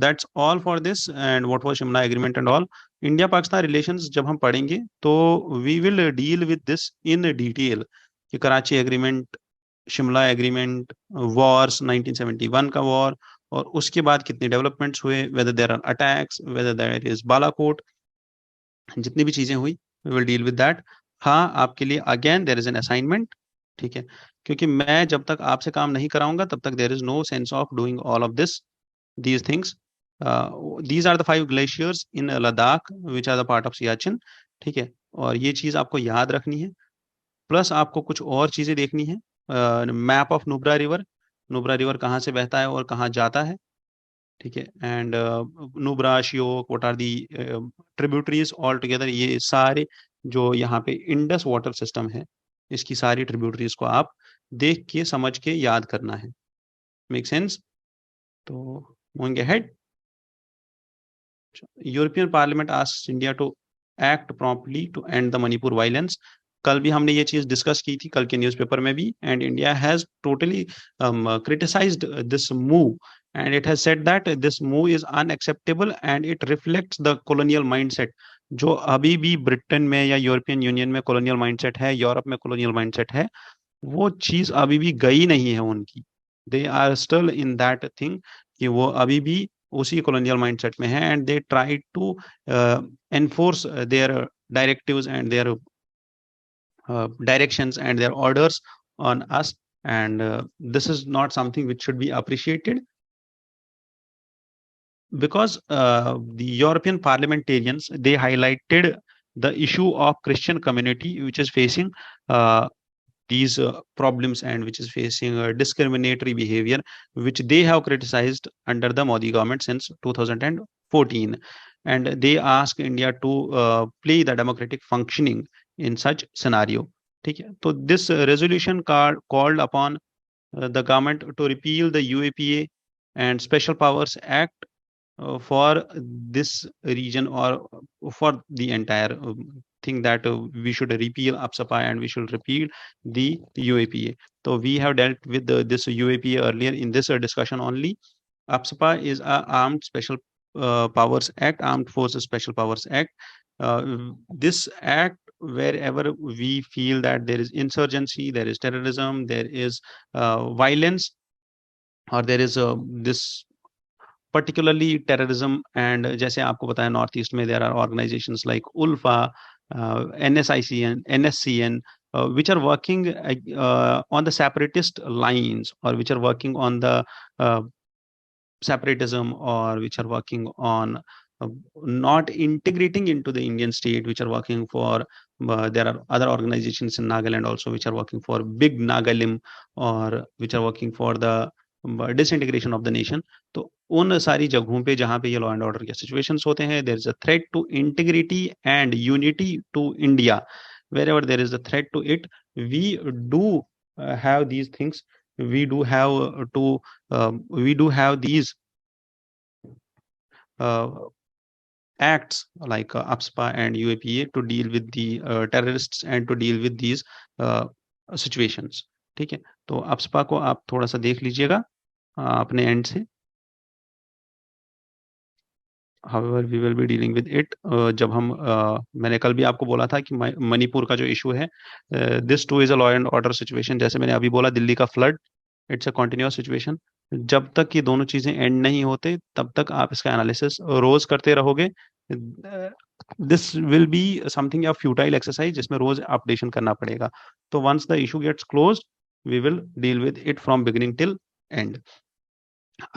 that's all for this. And what was Shimla Agreement and all. India Pakistan relations जब हम पढ़ेंगे तो we will deal with this in detail कि Karachi agreement, Shimla agreement, wars, 1971 का war, और उसके बाद कितने डेवलपमेंट्स हुए, whether there are attacks, whether there is Balakot, जितनी भी चीजें हुई we will deal with that. हाँ, आपके लिए again there is an assignment, ठीक है, क्योंकि मैं जब तक आपसे काम नहीं कराऊंगा तब तक there is no sense of doing all of this these things. These are the 5 glaciers in Ladakh which are the part of Siachen. ठीक है, और ये चीज आपको याद रखनी है. प्लस आपको कुछ और चीजें देखनी है. Map of Nubra river, Nubra river कहाँ से बहता है और कहाँ जाता है, ठीक है. And Nubra, Shyok, what are the tributaries all together, ये सारे जो यहाँ पे इंडस वाटर सिस्टम है, इसकी सारी ट्रिब्यूटरीज को आप देख के समझ के याद करना है. Make sense? तो moving ahead, European parliament asks India to act promptly to end the Manipur violence. कल भी हमने ये चीज डिस्कस की थी, कल के न्यूज़पेपर में भी. And India has totally criticised this move and it has said that this move is unacceptable and it reflects the colonial mindset. जो अभी भी ब्रिटेन में या यूरोपियन यूनियन में कॉलोनियल माइंडसेट है, यूरोप में कॉलोनियल माइंडसेट है, वो चीज अभी भी गई नहीं है उनकी. They are still in that thing कि वो अभी भी उसी कॉलोनियल माइंडसेट में है. And they try to enforce their directives and their directions and their orders on us, and this is not something which should be appreciated, because the European parliamentarians, they highlighted the issue of Christian community which is facing these problems and which is facing discriminatory behavior which they have criticized under the Modi government since 2014, and they ask India to play the democratic functioning in such scenario. ठीक है, तो this resolution called upon the government to repeal the UAPA and Special Powers Act for this region, or for the entire thing, that we should repeal Upsc and we should repeal the UAPA. So we have dealt with this UAPA earlier in this discussion only. Upsc is a Armed Special Powers Act, Armed Forces Special Powers Act. This act, wherever we feel that there is insurgency, there is terrorism, there is violence, or there is this particularly terrorism, and जैसे आपको पता है north east में there are organizations like ULFA, NSICN, NSCN, which are working on the separatist lines, or which are working on the separatism, or which are working on not integrating into the Indian state, which are working for there are other organizations in Nagaland also which are working for big Nagalim, or which are working for the disintegration of the nation. तो उन सारी जगहों पे जहाँ पे ये law and order के situations होते हैं, there is a threat to integrity and unity to India. wherever there is a threat to it, we do have these things, we do have we do have these acts like Upsc and UAPA to deal with the terrorists and to deal with these situations. ठीक है, तो Upsc को आप थोड़ा सा देख लीजिएगा अपने एंड से. However, we will be dealing with it. जब हम मैंने कल भी आपको बोला था कि मणिपुर का जो इशू है, this too is a law and order situation. जैसे मैंने अभी बोला दिल्ली का flood, it's a continuous situation. जब तक ये दोनों चीजें एंड नहीं होते तब तक आप इसका एनालिसिस रोज करते रहोगे. दिस विल बी समथिंग या फ्यूटाइल एक्सरसाइज जिसमें रोज अपडेशन करना पड़ेगा. तो once the issue gets closed we will deal with it from beginning till end.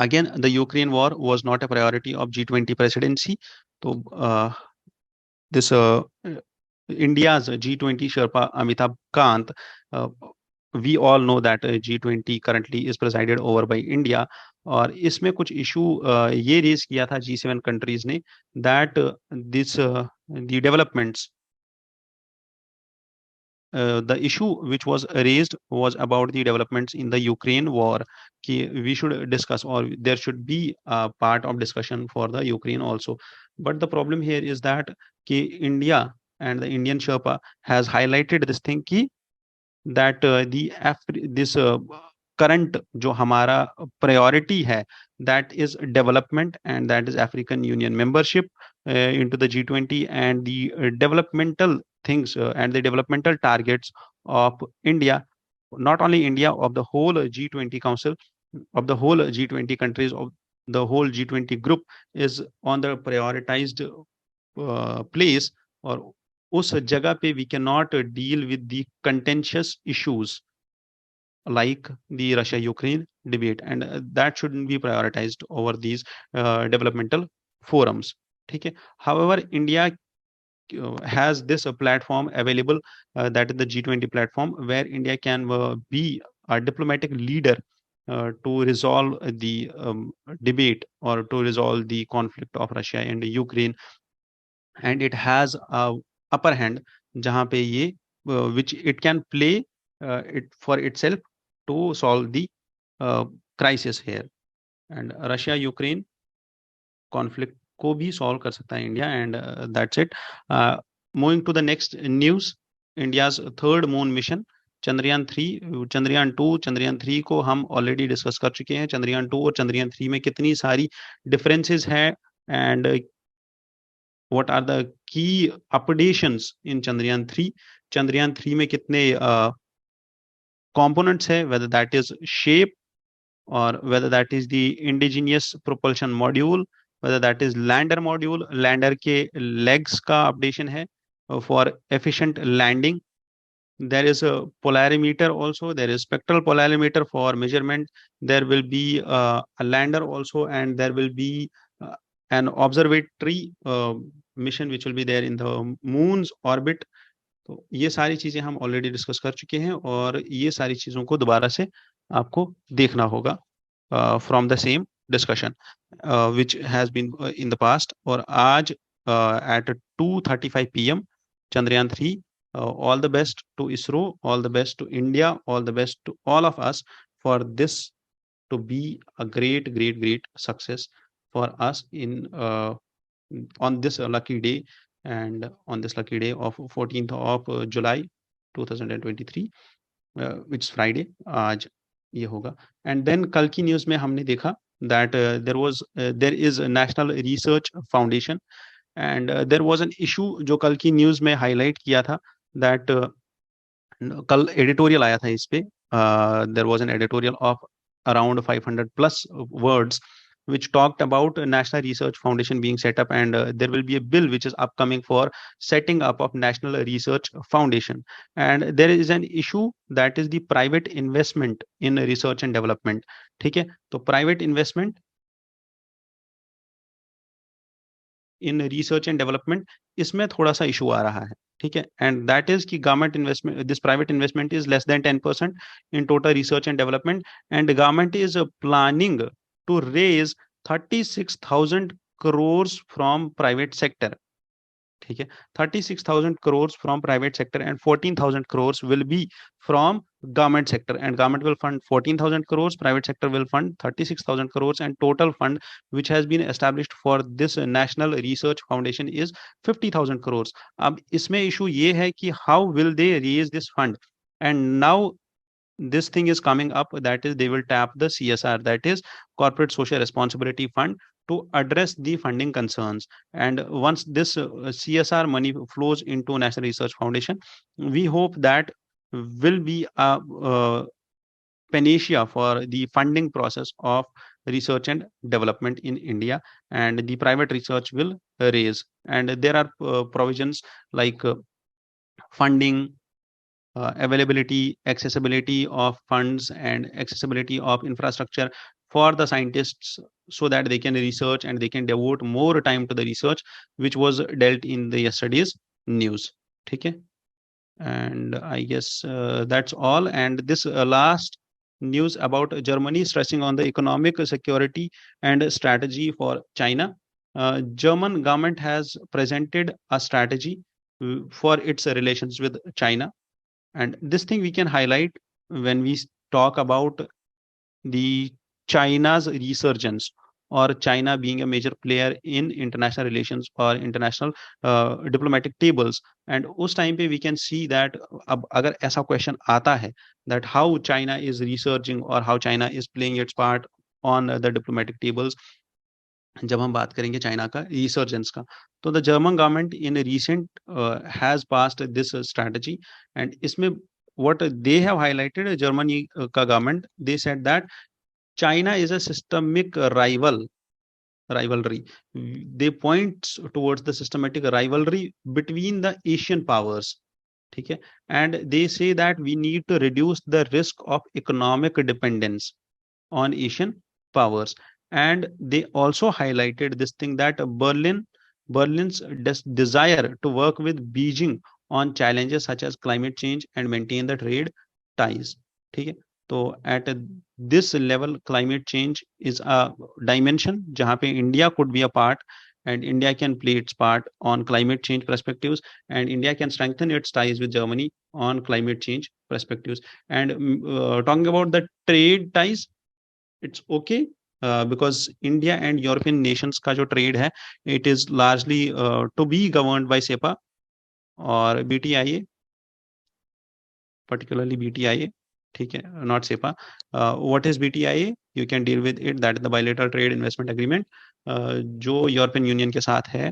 Again, the Ukraine war was not a priority of G20 presidency. So this India's G20 Sherpa Amitabh Kant, we all know that G20 currently is presided over by India. और इसमें कुछ issue ये raise किया था G7 countries ने, that this the developments, the issue which was raised was about the developments in the Ukraine war. कि we should discuss, or there should be a part of discussion for the Ukraine also. But the problem here is that कि India and the Indian Sherpa has highlighted this thing कि that this current जो हमारा priority है, that is development, and that is African Union membership into the G20, and the developmental things and the developmental targets of India, not only India, of the whole G20 Council, of the whole G20 countries, of the whole G20 group, is on the prioritized place, or उस जगह पे we cannot deal with the contentious issues like the Russia-Ukraine debate, and that shouldn't be prioritized over these developmental forums. ठीक है. However, India has this platform available, that is the G20 platform, where India can be a diplomatic leader to resolve the debate, or to resolve the conflict of Russia and Ukraine, and it has a upper hand जहाँ पे ये which it can play it for itself to solve the crisis here, and Russia Ukraine conflict को भी solve कर सकता है India, and that's it. Moving to the next news, India's third moon mission Chandrayaan 3, Chandrayaan 2, Chandrayaan 3 को हम ऑलरेडी डिस्कस कर चुके हैं. चंद्रयान 2 और चंद्रयान 3 में कितनी सारी डिफरेंसेस हैं, and what are the key updations in Chandrayaan 3. Chandrayaan 3 में कितने components है, whether that is shape, or whether that is the indigenous propulsion module, whether that is lander module, lander के legs का updation है for efficient landing. There is a polarimeter also, there is spectral polarimeter for measurement, there will be a lander also, and there will be an observatory mission which will be there in the moon's orbit. तो ये सारी चीजें हम already discuss कर चुके हैं, और ये सारी चीजों को दोबारा से आपको देखना होगा from the same discussion which has been in the past. और आज at 2:35 PM Chandrayaan 3. All the best to ISRO, all the best to India, all the best to all of us for this to be a great success for us in on this lucky day, and on this lucky day of 14th of July 2023, which is Friday. आज ये होगा. And then कल की news में हमने देखा that there is a National Research Foundation, and there was an issue जो कल की न्यूज़ में हाईलाइट किया था, that कल एडिटोरियल आया था इस पे. there was an editorial of around 500 plus words which talked about a National Research Foundation being set up, and there will be a bill which is upcoming for setting up of National Research Foundation. And there is an issue, that is the private investment in research and development. ठीक है. तो private investment in research and development, इसमें थोड़ा सा issue आ रहा है. ठीक है. And that is कि government investment, this private investment is less than 10% in total research and development, and the government is planning to raise 36,000 crores from private sector. ठीक है. 36,000 crores from private sector, and 14,000 crores will be from government sector, and government will fund 14,000 crores, private sector will fund 36,000 crores, and total fund which has been established for this National Research Foundation is 50,000 crores. अब इसमें issue ये है कि how will they raise this fund, and now this thing is coming up, that is they will tap the CSR, that is Corporate Social Responsibility Fund, to address the funding concerns. And once this CSR money flows into National Research Foundation, we hope that will be a panacea for the funding process of research and development in India, and the private research will raise. And there are provisions like funding, availability, accessibility of funds, and accessibility of infrastructure for the scientists, so that they can research and they can devote more time to the research, which was dealt in the yesterday's news. ठीक है. And I guess that's all. And this last news about Germany stressing on the economic security and strategy for China. German government has presented a strategy for its relations with China. And this thing we can highlight when we talk about the China's resurgence or China being a major player in international relations or international diplomatic tables. And उस time पे we can see that अब अगर ऐसा question आता है that how China is researching or how China is playing its part on the diplomatic tables, जब हम बात करेंगे चाइना का रिसर्जेंस का, तो the German government in recent has passed this strategy, and इसमें what they have highlighted, Germany का government, they said that China is a systemic rivalry. They point towards the systematic rivalry between the Asian powers. ठीक है, and they say that we need to reduce the risk of economic dependence on Asian powers. And they also highlighted this thing that Berlin's desire to work with Beijing on challenges such as climate change and maintain the trade ties. ठीक है, तो at this level climate change is a dimension जहाँ पे India could be a part, and India can play its part on climate change perspectives, and India can strengthen its ties with Germany on climate change perspectives. And talking about the trade ties, it's okay, because India and European nations का जो trade है, it is largely to be governed by SEPA or BTIA, particularly BTIA. ठीक है, not SEPA. What is BTIA? You can deal with it. That is the bilateral trade investment agreement जो European union के साथ है,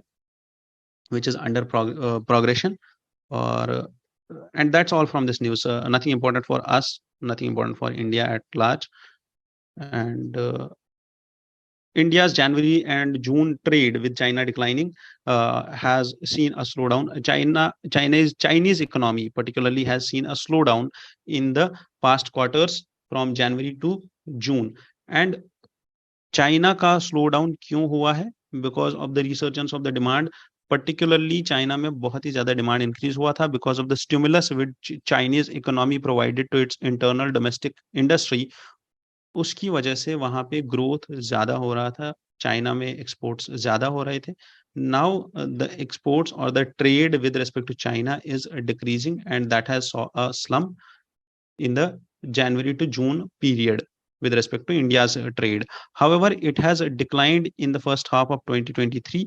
which is under progression. Or and that's all from this news. Nothing important for us, nothing important for India at large. And India's January and June trade with China declining has seen a slowdown. Chinese economy particularly has seen a slowdown in the past quarters from January to June. And China का slowdown क्यों हुआ है? Because of the resurgence of the demand. Particularly China में बहुत ही ज़्यादा demand increase हुआ था because of the stimulus which Chinese economy provided to its internal domestic industry. उसकी वजह से वहां पे ग्रोथ ज्यादा हो रहा था, चाइना में एक्सपोर्ट्स ज्यादा हो रहे थे. नाउ द एक्सपोर्ट्स और the trade with respect to China is decreasing, and that has saw a slump in the January to June period with respect to India's trade. However, it has declined in the first half of 2023.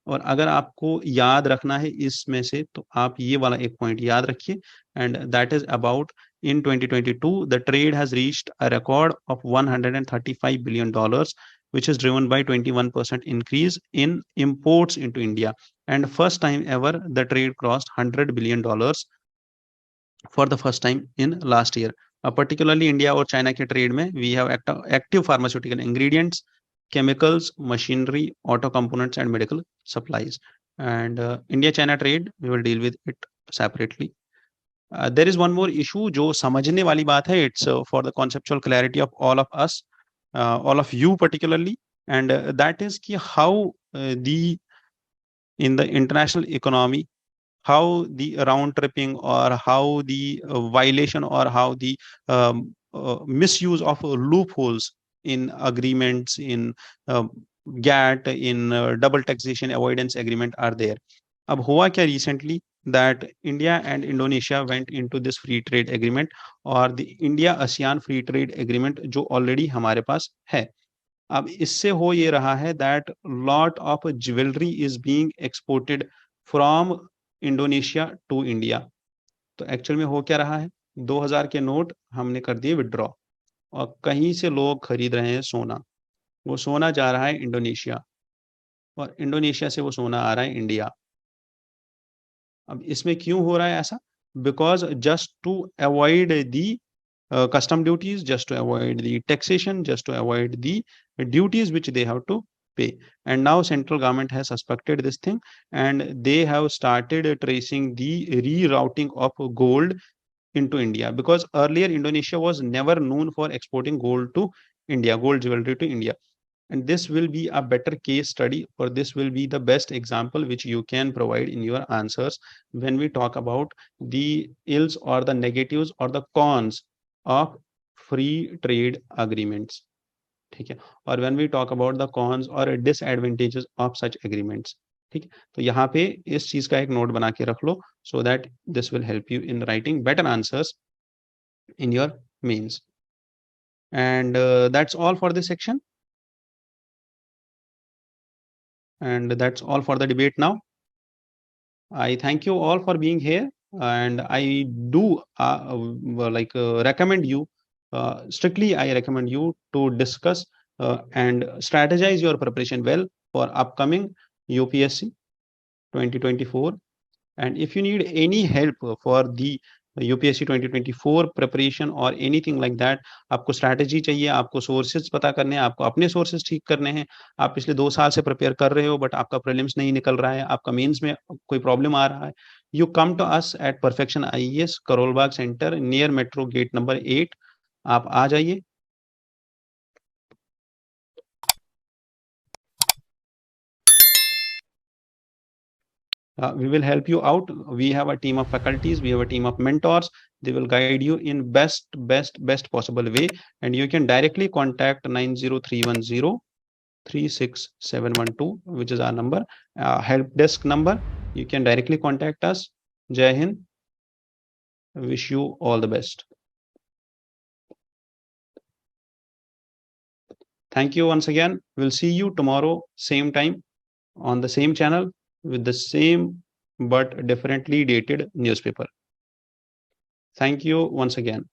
और अगर आपको याद रखना है इसमें से, तो आप ये वाला एक पॉइंट याद रखिए, and that is about in 2022 the trade has reached a record of $135 billion, which is driven by 21% increase in imports into India, and first time ever the trade crossed $100 billion for the first time in last year. Particularly India और China के trade में we have active pharmaceutical ingredients, chemicals, machinery, auto components and medical supplies. And India-China trade, we will deal with it separately. There is one more issue जो समझने वाली बात है. It's for the conceptual clarity of all of us, all of you particularly, and that is कि how in the international economy, how the round tripping or how the violation or how the misuse of loopholes in agreements, in GATT, in double taxation avoidance agreement are there. अब हुआ क्या recently that India and Indonesia went into this free trade agreement, और the India ASEAN free trade agreement जो already हमारे पास है. अब इससे हो ये रहा है that lot of jewelry is being exported from Indonesia to India. तो एक्चुअल में हो क्या रहा है, 2000 के नोट हमने कर दिए विड्रॉ, और कहीं से लोग खरीद रहे हैं सोना. वो सोना जा रहा है इंडोनेशिया, और इंडोनेशिया से वो सोना आ रहा है इंडिया. अब इसमें क्यों हो रहा है ऐसा? Because just to avoid the custom duties, just to avoid the taxation, just to avoid the duties which they have to pay. And now central government has suspected this thing, and they have started tracing the rerouting of gold into India, because earlier Indonesia was never known for exporting gold to India, gold jewelry to India. And this will be a better case study, or this will be the best example which you can provide in your answers when we talk about the ills or the negatives or the cons of free trade agreements. ठीक है, और when we talk about the cons or disadvantages of such agreements. ठीक है, तो यहाँ पे इस चीज का एक नोट बना के रख लो, so that this will help you in writing better answers in your mains. And that's all for this section. and that's all for the debate now. I thank you all for being here, and I do recommend you, strictly I recommend you to discuss and strategize your preparation well for upcoming UPSC 2024. And if you need any help for the UPSC 2024 preparation or anything like that, आपको strategy चाहिए, आपको sources पता करने हैं, आपको अपने sources ठीक करने हैं, आप पिछले 2 साल से prepare कर रहे हो but आपका prelims नहीं निकल रहा है, आपका mains में कोई problem आ रहा है, you come to us at Perfection IAS, Karol Bagh Center near Metro Gate number 8. आप आ जाइए. We will help you out. We have a team of faculties, we have a team of mentors. They will guide you in best possible way, and you can directly contact 90310 36712, which is our number, help desk number. You can directly contact us. Jai Hind. Wish you all the best. Thank you once again. We'll see you tomorrow, same time, on the same channel, with the same but differently dated newspaper. Thank you once again.